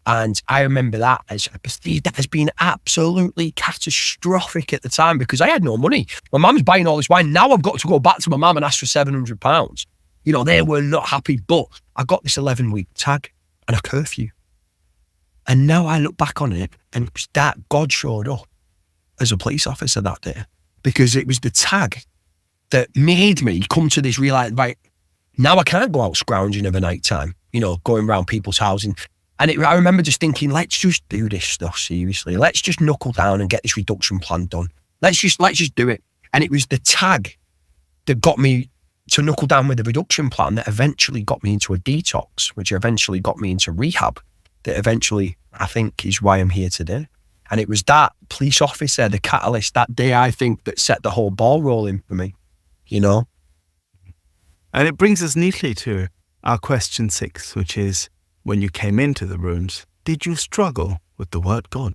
And I remember that has been absolutely catastrophic at the time because I had no money. My mum's buying all this wine. Now I've got to go back to my mum and ask for £700. They were not happy, but I got this 11-week tag and a curfew. And now I look back on it, and it was that God showed up as a police officer that day, because it was the tag that made me come to this realization, right, now I can't go out scrounging of a night time, going around people's houses. And I remember just thinking, let's just do this stuff seriously. Let's just knuckle down and get this reduction plan done. Let's just do it. And it was the tag that got me to knuckle down with the reduction plan that eventually got me into a detox, which eventually got me into rehab, that eventually I think is why I'm here today. And it was that police officer, the catalyst that day, I think, that set the whole ball rolling for me, And it brings us neatly to our question 6, which is, when you came into the rooms, did you struggle with the word God?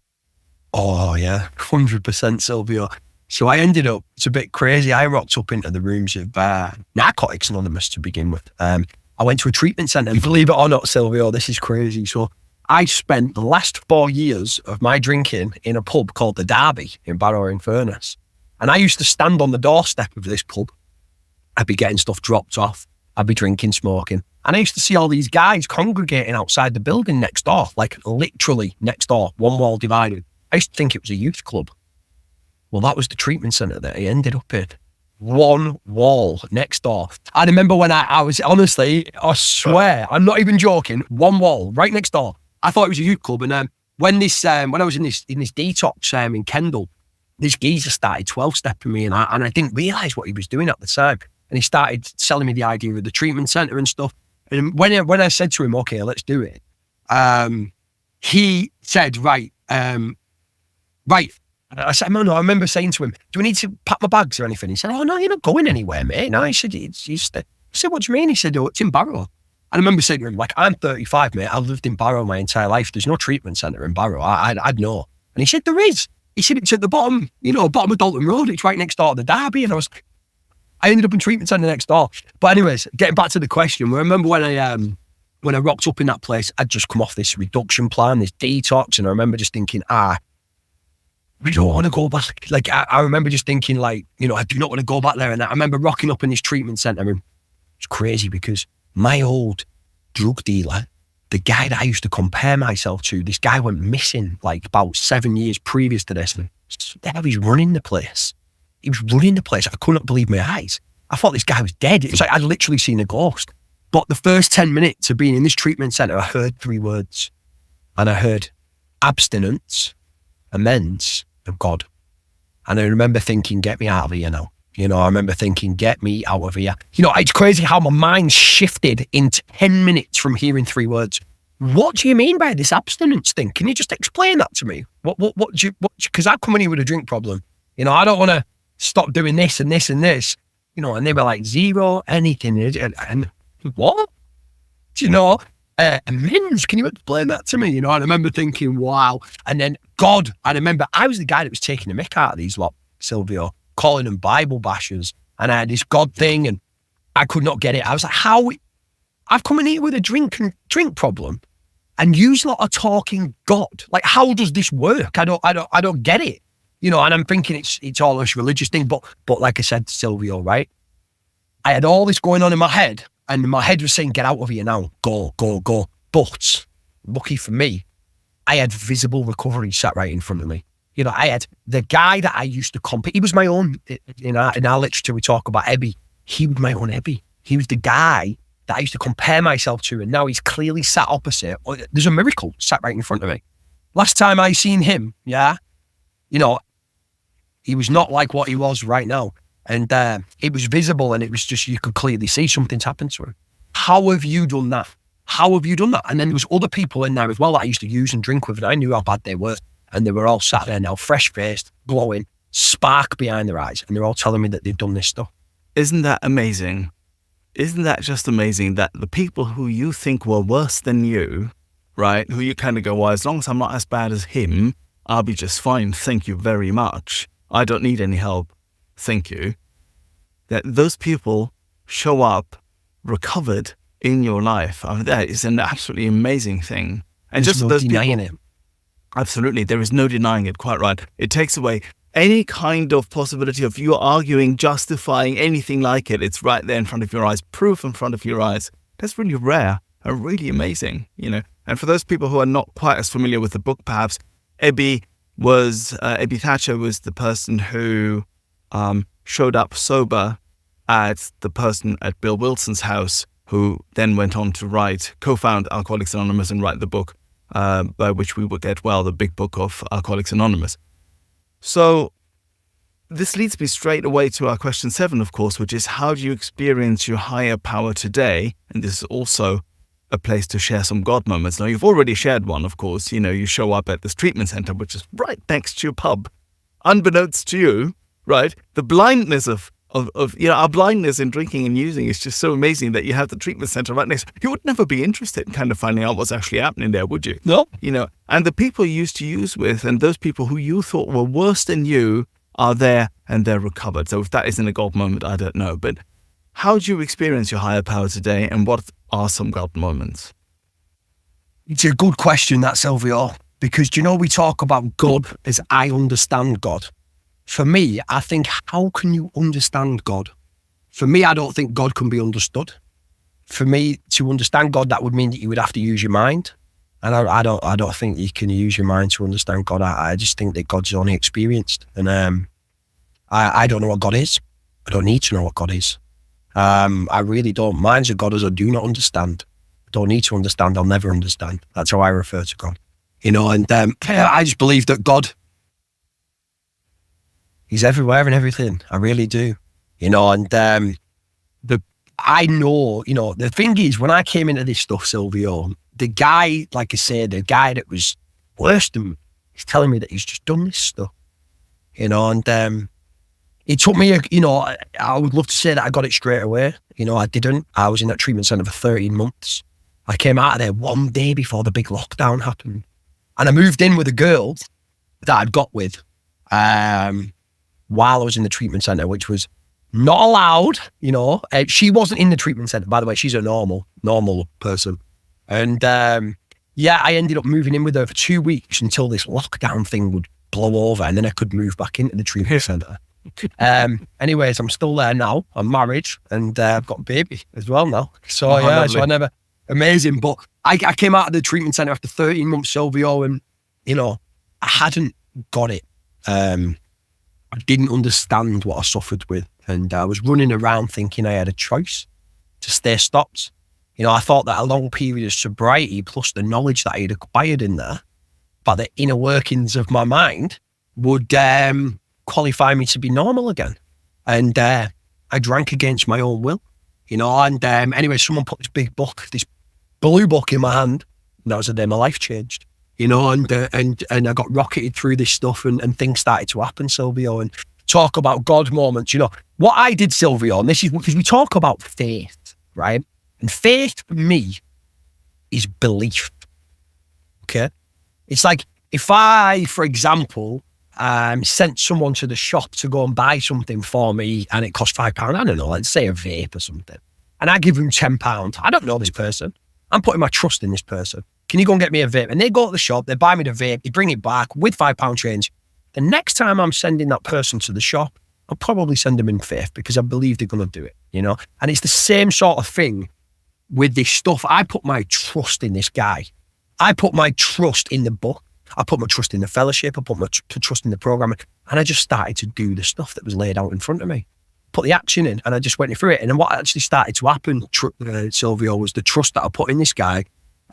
Oh, yeah, 100% Silvio. So I ended up, it's a bit crazy. I rocked up into the rooms of Narcotics Anonymous to begin with. I went to a treatment centre, and believe it or not, Silvio, this is crazy. So I spent the last 4 years of my drinking in a pub called the Derby in Barrow-in-Furness. And I used to stand on the doorstep of this pub. I'd be getting stuff dropped off. I'd be drinking, smoking. And I used to see all these guys congregating outside the building next door, like literally next door, one wall divided. I used to think it was a youth club. Well, that was the treatment centre that I ended up in. One wall next door. I remember when I was, honestly, I swear, I'm not even joking, one wall right next door. I thought it was a youth club. And when I was in this detox in Kendal, this geezer started 12-stepping me, and I didn't realise what he was doing at the time. And he started selling me the idea of the treatment centre and stuff. And when I said to him, okay, let's do it, he said, right. I said, no, I remember saying to him, do we need to pack my bags or anything? He said, oh, no, you're not going anywhere, mate. No, I said, I said, what do you mean? He said, oh, it's in Barrow. And I remember saying to him, like, I'm 35, mate. I've lived in Barrow my entire life. There's no treatment centre in Barrow. I'd know. And he said, there is. He said, it's at the bottom of Dalton Road. It's right next door to the Derby. And I ended up in treatment centre next door. But anyways, getting back to the question, I remember when I rocked up in that place, I'd just come off this reduction plan, this detox, and I remember just thinking, we don't want to go back. Like, I remember just thinking, like, I do not want to go back there. And I remember rocking up in this treatment centre, and it's crazy because my old drug dealer, the guy that I used to compare myself to, this guy went missing like about 7 years previous to this. There he's running the place. He was running the place. I couldn't believe my eyes. I thought this guy was dead. It was like I'd literally seen a ghost. But the first 10 minutes of being in this treatment centre, I heard 3 words. And I heard abstinence, amends, and God. And I remember thinking, get me out of here now. I remember thinking, get me out of here. It's crazy how my mind shifted in 10 minutes from hearing 3 words. What do you mean by this abstinence thing? Can you just explain that to me? Because I come in here with a drink problem. I don't want to stop doing this and this and this. And they were like, 0, anything. And what? Amends, can you explain that to me? And I remember thinking, wow. And then God, I remember I was the guy that was taking the mick out of these lot, Silvio, calling them Bible bashers. And I had this God thing and I could not get it. I was like, how? I've come in here with a drink problem and you lot are talking God. Like, how does this work? I don't get it. And I'm thinking it's all this religious thing. But like I said, Silvio, right? I had all this going on in my head. And my head was saying, get out of here now. Go, go, go. But, lucky for me, I had visible recovery sat right in front of me. I had the guy that I used to compete. He was my own, in our literature, we talk about Ebby. He was my own Ebby. He was the guy that I used to compare myself to. And now he's clearly sat opposite. There's a miracle sat right in front of me. Last time I seen him, he was not like what he was right now. And it was visible and it was just, you could clearly see something's happened to him. How have you done that? How have you done that? And then there was other people in there as well that I used to use and drink with, and I knew how bad they were. And they were all sat there now, fresh-faced, glowing, spark behind their eyes. And they're all telling me that they've done this stuff. Isn't that amazing? Isn't that just amazing that the people who you think were worse than you, right, who you kind of go, well, as long as I'm not as bad as him, I'll be just fine. Thank you very much. I don't need any help. thank you, that those people show up recovered in your life. I mean, that is an absolutely amazing thing. And There's just no those denying people, it. absolutely, there is no denying it, quite right. It takes away any kind of possibility of you arguing, justifying anything like it. It's right there in front of your eyes, proof in front of your eyes. That's really rare and really amazing, And for those people who are not quite as familiar with the book, perhaps, Abby Thatcher was the person who showed up sober at the person at Bill Wilson's house, who then went on to co-found Alcoholics Anonymous and write the book by which we will get well, the big book of Alcoholics Anonymous. So this leads me straight away to our question 7, of course, which is, how do you experience your higher power today? And this is also a place to share some God moments. Now, you've already shared one, of course. You show up at this treatment center, which is right next to your pub. Unbeknownst to you, right? The blindness of our blindness in drinking and using is just so amazing that you have the treatment center right next. You would never be interested in kind of finding out what's actually happening there, would you? No. And the people you used to use with, and those people who you thought were worse than you, are there and they're recovered. So if that isn't a God moment, I don't know. But how do you experience your higher power today, and what are some God moments? It's a good question, that, Silvio, because we talk about God as I understand God. For me, I think, how can you understand God? For me, I don't think God can be understood. For me, to understand God, that would mean that you would have to use your mind. And I don't think you can use your mind to understand God. I just think that God's only experienced. And I don't know what God is. I don't need to know what God is. I really don't. Mine's a God as I do not understand. I don't need to understand. I'll never understand. That's how I refer to God. And I just believe that God, He's everywhere and everything. I really do. I know, the thing is, when I came into this stuff, Silvio, the guy, like I said, the guy that was worse than me, he's telling me that he's just done this stuff, it took me, I would love to say that I got it straight away. I didn't. I was in that treatment center for 13 months. I came out of there one day before the big lockdown happened. And I moved in with a girl that I'd got with, while I was in the treatment center, which was not allowed, she wasn't in the treatment center, by the way. She's a normal person. And I ended up moving in with her for 2 weeks until this lockdown thing would blow over, and then I could move back into the treatment center. Anyways, I'm still there now. I'm married, and I've got a baby as well now. So amazing. But I came out of the treatment center after 13 months, Silvio, and I hadn't got it. I didn't understand what I suffered with, and I was running around thinking I had a choice to stay stopped. I thought that a long period of sobriety plus the knowledge that I had acquired in there by the inner workings of my mind would qualify me to be normal again. And I drank against my own will, and anyway, someone put this big book, this blue book in my hand, and that was the day my life changed. And I got rocketed through this stuff, and things started to happen, Silvio, and talk about God moments. What I did, Silvio, and this is because we talk about faith, right? And faith for me is belief. Okay? It's like if I, for example, sent someone to the shop to go and buy something for me and it cost £5, I don't know, let's say a vape or something, and I give them £10. I don't know this person. I'm putting my trust in this person. Can you go and get me a vape? And they go to the shop, they buy me the vape, they bring it back with £5 change. The next time I'm sending that person to the shop, I'll probably send them in faith because I believe they're going to do it, And it's the same sort of thing with this stuff. I put my trust in this guy. I put my trust in the book. I put my trust in the fellowship. I put my trust in the program. And I just started to do the stuff that was laid out in front of me. Put the action in, and I just went through it. And then what actually started to happen, Silvio, was the trust that I put in this guy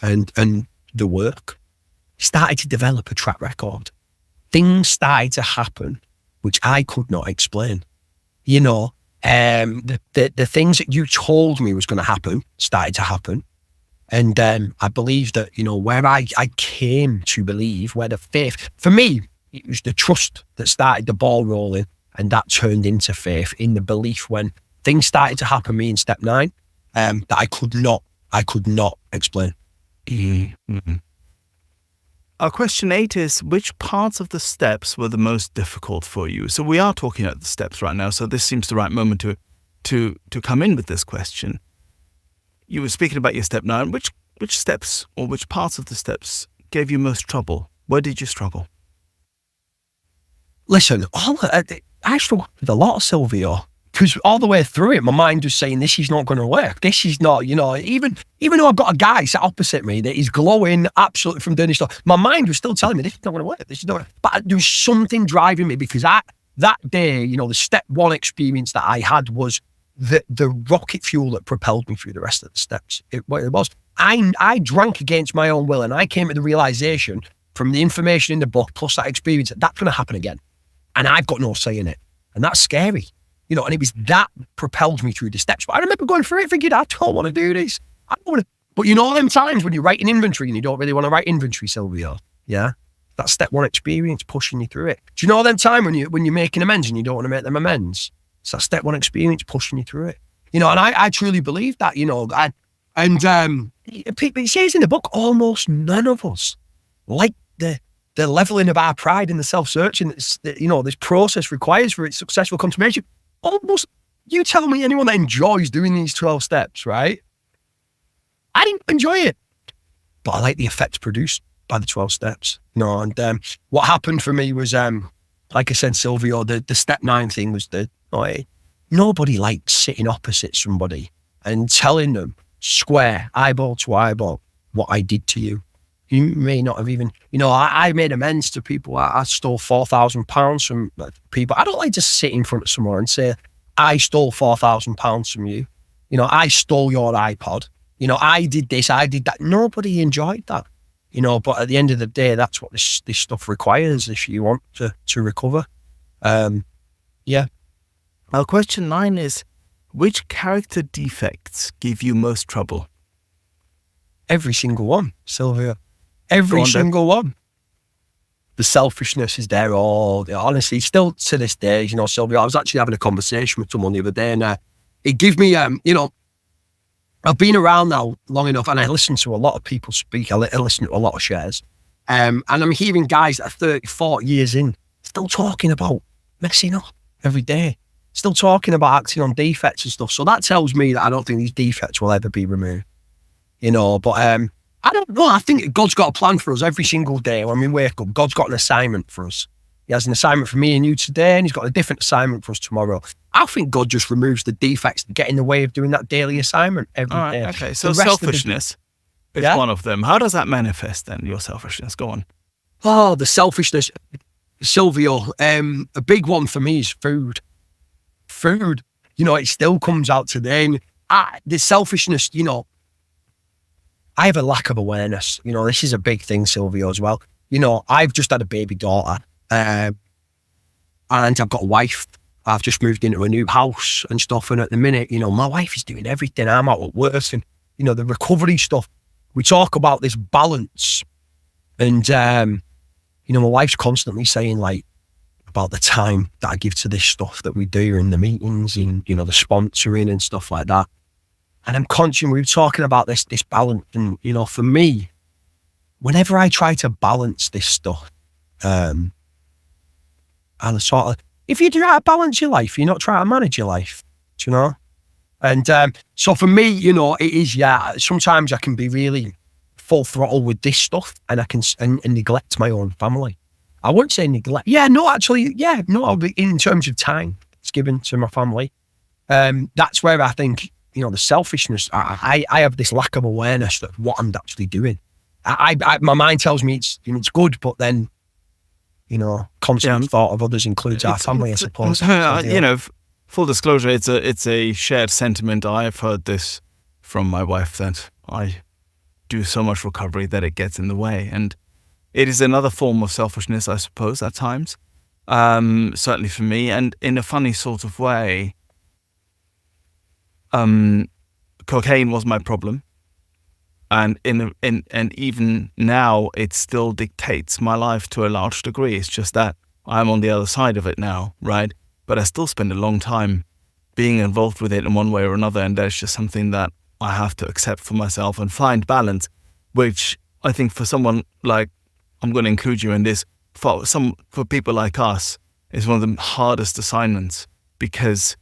and the work started to develop a track record. Things started to happen which I could not explain. The things that you told me was going to happen started to happen. And I believe that, where I came to believe, where the faith, for me, it was the trust that started the ball rolling, and that turned into faith in the belief when things started to happen to me in step 9 that I could not explain. Mm-hmm. Our question 8 is, which parts of the steps were the most difficult for you? So we are talking about the steps right now, so this seems the right moment to come in with this question. You were speaking about your step 9. Which steps or which parts of the steps gave you most trouble? Where did you struggle? Listen, I struggled with a lot, Silvio, because all the way through it, my mind was saying, this is not going to work. This is not, even though I've got a guy sat opposite me that is glowing absolutely from doing this stuff, my mind was still telling me, this is not going to work. This is not. But there was something driving me, because that day, the step 1 experience that I had was the rocket fuel that propelled me through the rest of the steps. It was. I drank against my own will, and I came to the realization from the information in the book plus that experience that's going to happen again. And I've got no say in it. And that's scary. And it was that propelled me through the steps. But I remember going through it thinking, I don't want to do this. I don't want to. But them times when you're writing inventory and you don't really want to write inventory, Silvio. Yeah. That step 1 experience pushing you through it. Do you know them time when you're making amends and you don't want to make them amends? It's that step 1 experience pushing you through it. And I truly believe that, it says in the book, almost none of us like the leveling of our pride and the self-searching that this process requires for its successful consummation. Almost, you tell me anyone that enjoys doing these 12 steps, right? I didn't enjoy it, but I like the effects produced by the 12 steps. And what happened for me was, like I said, Silvio, the step 9 thing was nobody likes sitting opposite somebody and telling them square, eyeball to eyeball, what I did to you. You may not have even, I made amends to people. I stole £4,000 from people. I don't like to sit in front of someone and say, I stole £4,000 from you. I stole your iPod. I did this, I did that. Nobody enjoyed that. But at the end of the day, that's what this stuff requires if you want to recover. Yeah. Our question 9 is, which character defects give you most trouble? Every single one, Silvio. Every single one. The selfishness is there honestly, still to this day, Silvio, I was actually having a conversation with someone the other day, and it gave me, I've been around now long enough, and I listen to a lot of people speak. I listen to a lot of shares. And I'm hearing guys that are 30, 40 years in, still talking about messing up every day, still talking about acting on defects and stuff. So that tells me that I don't think these defects will ever be removed. But I don't know. I think God's got a plan for us every single day when we wake up. God's got an assignment for us. He has an assignment for me and you today, and he's got a different assignment for us tomorrow. I think God just removes the defects that get in the way of doing that daily assignment every day. Okay, so selfishness is one of them. How does that manifest then, your selfishness? Go on. Oh, the selfishness. Silvio, a big one for me is food. Food, it still comes out today. And the selfishness, I have a lack of awareness. This is a big thing, Silvio, as well. I've just had a baby daughter, and I've got a wife. I've just moved into a new house and stuff. And at the minute, my wife is doing everything. I'm out at work, and, the recovery stuff. We talk about this balance. And, my wife's constantly saying, about the time that I give to this stuff that we do in the meetings and, the sponsoring and stuff like that. And I'm conscious, we were talking about this balance. And, for me, whenever I try to balance this stuff, and sort of, if you try to balance your life, you're not trying to manage your life, do you know? And so for me, it is, sometimes I can be really full throttle with this stuff, and I can and neglect my own family. I won't say neglect. In terms of time it's given to my family. That's where I think, the selfishness, I have this lack of awareness of what I'm actually doing. My mind tells me it's good, but then, constant thought of others includes our family, I suppose. Full disclosure, it's a shared sentiment. I've heard this from my wife that I do so much recovery that it gets in the way. And it is another form of selfishness, I suppose, at times. Certainly for me, and in a funny sort of way. Cocaine was my problem, and and even now it still dictates my life to a large degree. It's just that I'm on the other side of it now, right? But I still spend a long time being involved with it in one way or another, and that's just something that I have to accept for myself and find balance, which I think for someone like I'm going to include you in this, for people like us, is one of the hardest assignments, because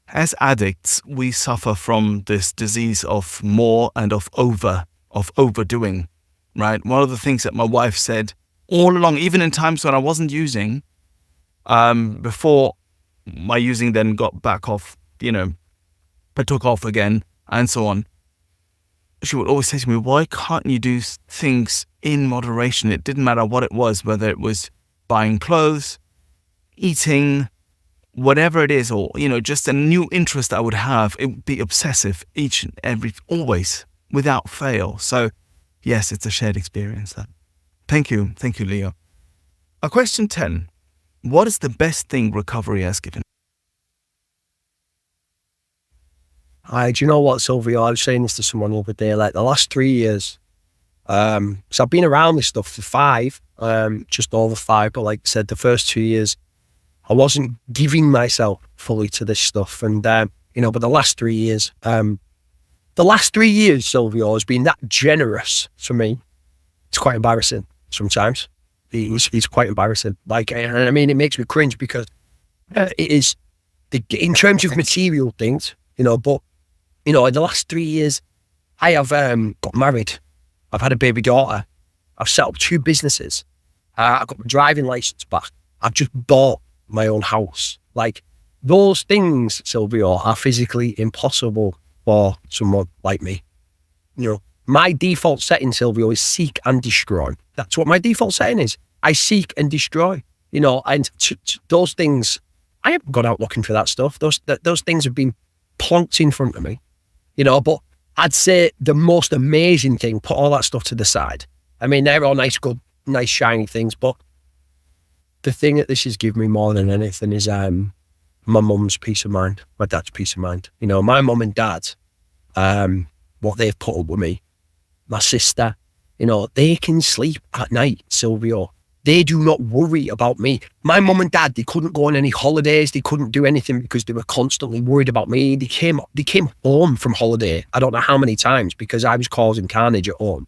as addicts, we suffer from this disease of more and of overdoing, right? One of the things that my wife said all along, even in times when I wasn't using, before my using then got back off, I took off again and so on. She would always say to me, why can't you do things in moderation? It didn't matter what it was, whether it was buying clothes, eating, whatever it is, or, just a new interest I would have. It would be obsessive always, without fail. So yes, it's a shared experience. Thank you, Leo. Question 10. What is the best thing recovery has given? Do you know what, Silvio? I was saying this to someone the other day, like the last 3 years, so I've been around this stuff for 5, just over 5, but like I said, the first 2 years, I wasn't giving myself fully to this stuff. And, but the last 3 years, Silvio, has been that generous for me. It's quite embarrassing sometimes. It's quite embarrassing. Like, and I mean, it makes me cringe because it is, in terms of material things, but, in the last 3 years, I have got married. I've had a baby daughter. I've set up 2 businesses. I've got my driving license back. I've just bought my own house. Like, those things, Silvio, are physically impossible for someone like me. My default setting, Silvio, is seek and destroy. That's what my default setting is. I seek and destroy. And those things, I haven't gone out looking for that stuff. Those things have been plonked in front of me. But I'd say the most amazing thing, put all that stuff to the side. I mean, they're all nice, good, nice, shiny things, but the thing that this has given me more than anything is my mum's peace of mind, my dad's peace of mind. My mum and dad, what they've put up with me, my sister, they can sleep at night, Silvio. They do not worry about me. My mum and dad, they couldn't go on any holidays. They couldn't do anything because they were constantly worried about me. They came home from holiday, I don't know how many times, because I was causing carnage at home.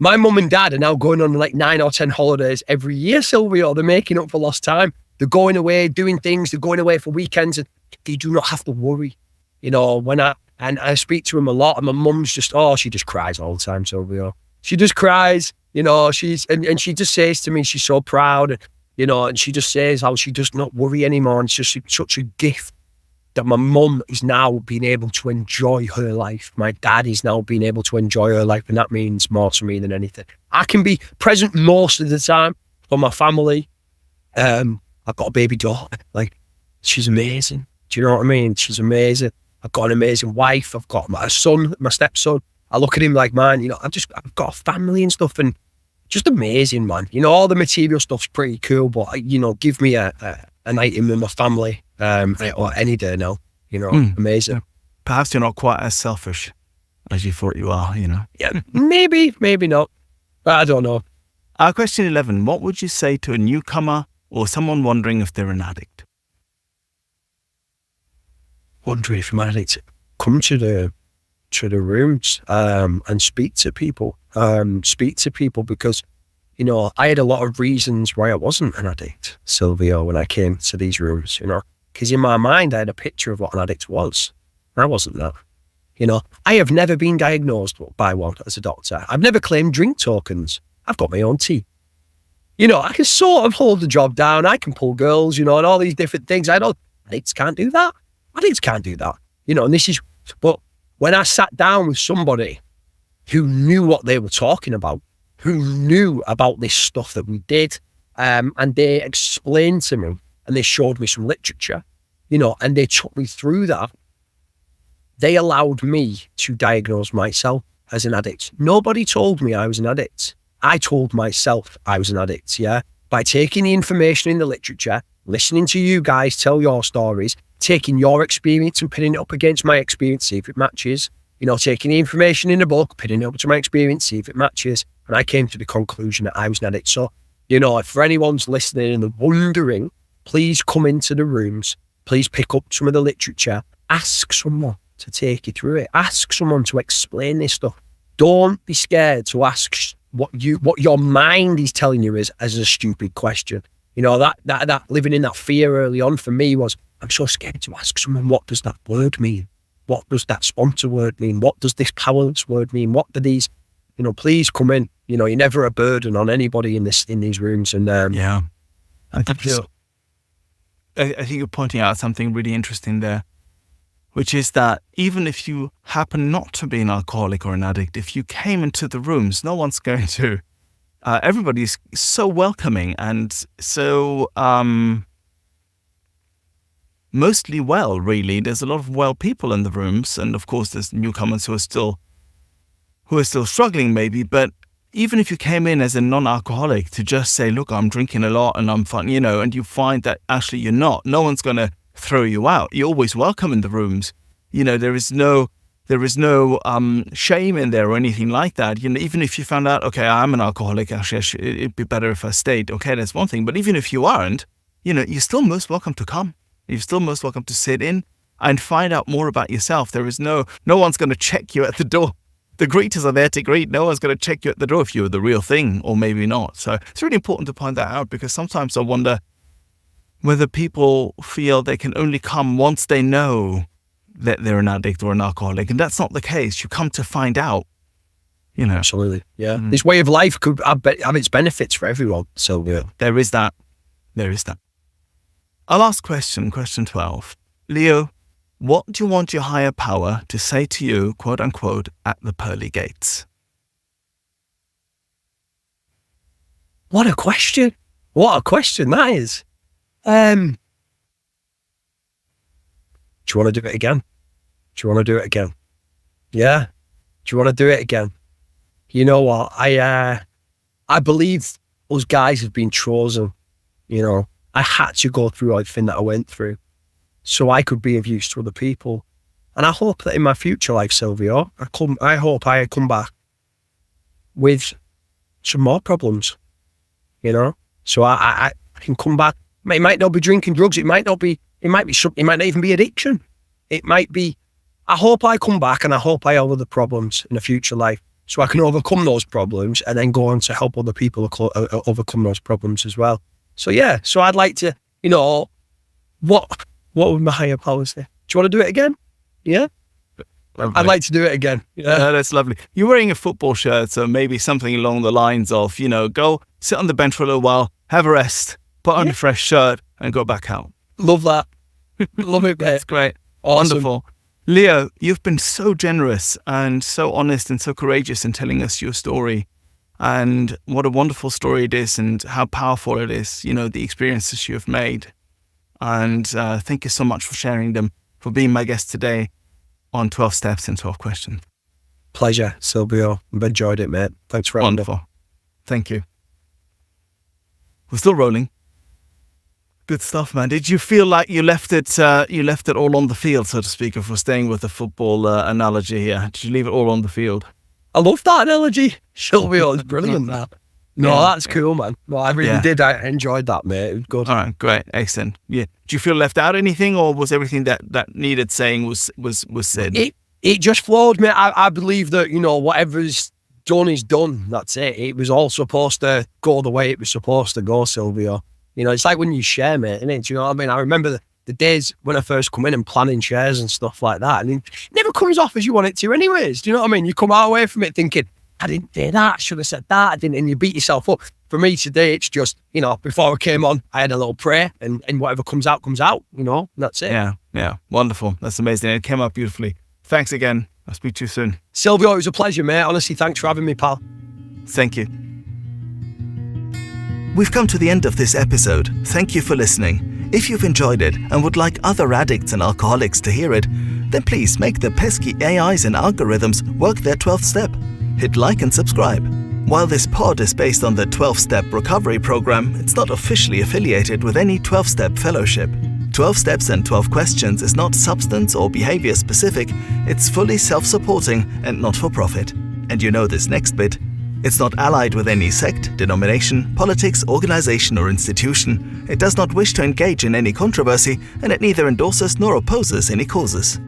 My mum and dad are now going on like 9 or 10 holidays every year, Silvio. They're making up for lost time. They're going away, doing things. They're going away for weekends, and they do not have to worry. When I speak to them a lot, and my mum's just, she just cries all the time, Silvio. She just cries. And she just says to me, she's so proud, and she just says how she does not worry anymore. And it's just such a gift that my mum is now being able to enjoy her life. My dad is now being able to enjoy her life, and that means more to me than anything. I can be present most of the time for my family. I've got a baby daughter. Like, she's amazing. Do you know what I mean? She's amazing. I've got an amazing wife. I've got my son, my stepson. I look at him like, man, I've got a family and stuff, and just amazing, man. All the material stuff's pretty cool, but give me an item in my family, or any day now. Amazing. Perhaps you're not quite as selfish as you thought you are. Yeah, maybe not. But I don't know. Question 11. What would you say to a newcomer or someone wondering if they're an addict? Wondering if I'm an addict? Come to the rooms and speak to people. Because I had a lot of reasons why I wasn't an addict, Silvio, when I came to these rooms. Because in my mind I had a picture of what an addict was. I wasn't that. I have never been diagnosed by one as a doctor. I've never claimed drink tokens. I've got my own tea. I can sort of hold the job down. I can pull girls, and all these different things. Addicts can't do that. And this is, but when I sat down with somebody who knew what they were talking about, who knew about this stuff that we did, and they explained to me, and they showed me some literature, and they took me through that, they allowed me to diagnose myself as an addict. Nobody told me I was an addict. I told myself I was an addict, yeah? By taking the information in the literature, listening to you guys tell your stories, taking your experience and pitting it up against my experience, see if it matches. Taking the information in the book, pitting it up to my experience, see if it matches. And I came to the conclusion that I was an addict. So, if for anyone's listening and wondering, please come into the rooms. Please pick up some of the literature. Ask someone to take you through it. Ask someone to explain this stuff. Don't be scared to ask what your mind is telling you is as a stupid question. You know, that living in that fear early on for me was, I'm so scared to ask someone, what does that word mean? What does that sponsor word mean? What does this powerless word mean? What do these, you know, please come in. You know, you're never a burden on anybody in these rooms. And I think you're pointing out something really interesting there, which is that even if you happen not to be an alcoholic or an addict, if you came into the rooms, no one's going to. Everybody's so welcoming and so mostly well, really. There's a lot of well people in the rooms, and of course there's newcomers who are still struggling maybe, but even if you came in as a non-alcoholic to just say, look, I'm drinking a lot and I'm fun, you know, and you find that actually you're not, no one's going to throw you out. You're always welcome in the rooms. You know, there is no shame in there or anything like that. You know, even if you found out, okay, I'm an alcoholic, actually it'd be better if I stayed. Okay, that's one thing. But even if you aren't, you know, you're still most welcome to come. You're still most welcome to sit in and find out more about yourself. There is no one's going to check you at the door. The greeters are there to greet. No one's going to check you at the door if you're the real thing or maybe not. So it's really important to point that out, because sometimes I wonder whether people feel they can only come once they know that they're an addict or an alcoholic. And that's not the case. You come to find out, you know. Absolutely. Yeah. This way of life could have its benefits for everyone. So yeah. There is that. Our last question 12. Leo, what do you want your higher power to say to you, quote unquote, at the pearly gates? What a question. What a question that is. Do you want to do it again? Yeah. Do you want to do it again? You know what? I believe us guys have been chosen. You know, I had to go through everything that I went through so I could be of use to other people. And I hope that in my future life, Silvio, I hope I come back with some more problems, you know? So I can come back. It might not be drinking drugs. It might not even be addiction. It might be, I hope I come back and I hope I have other problems in a future life so I can overcome those problems and then go on to help other people overcome those problems as well. So yeah, so I'd like to, you know, what would my higher power say? Do you want to do it again? Yeah? Lovely. I'd like to do it again. Yeah, that's lovely. You're wearing a football shirt, so maybe something along the lines of, you know, go sit on the bench for a little while, have a rest, put on a fresh shirt and go back out. Love that. Love it, mate. That's great. Awesome. Wonderful. Leo, you've been so generous and so honest and so courageous in telling us your story. And what a wonderful story it is and how powerful it is, you know, the experiences you have made. And thank you so much for sharing them, for being my guest today on 12 Steps and 12 Questions. Pleasure, Silvio. I've enjoyed it, mate. Thanks for having me. Wonderful. Thank you. We're still rolling. Good stuff, man. Did you feel like you left it all on the field, so to speak, if we're staying with the football analogy here? Did you leave it all on the field? I love that analogy. Silvio, it's brilliant, that. No, that's cool, man. No, I really did. I enjoyed that, mate. It was good. All right, great. Excellent. Yeah. Do you feel left out anything, or was everything that needed saying was said? It just flowed, mate. I believe that, you know, whatever's done is done. That's it. It was all supposed to go the way it was supposed to go, Silvio. You know, it's like when you share, mate, isn't it? Do you know what I mean? I remember the days when I first come in and planning shares and stuff like that, and it never comes off as you want it to anyways. Do you know what I mean? You come out away from it thinking, I didn't say that, I should have said that, I didn't, and you beat yourself up. For me today, it's just, you know, before I came on, I had a little prayer, and whatever comes out, you know, and that's it. Yeah. Wonderful. That's amazing. It came out beautifully. Thanks again. I'll speak to you soon. Silvio, it was a pleasure, mate. Honestly, thanks for having me, pal. Thank you. We've come to the end of this episode. Thank you for listening. If you've enjoyed it and would like other addicts and alcoholics to hear it, then please make the pesky AIs and algorithms work their 12th step. Hit like and subscribe. While this pod is based on the 12-Step Recovery Program, it's not officially affiliated with any 12-Step fellowship. 12 Steps and 12 Questions is not substance or behavior specific, it's fully self-supporting and not-for-profit. And you know this next bit. It's not allied with any sect, denomination, politics, organization or institution. It does not wish to engage in any controversy, and it neither endorses nor opposes any causes.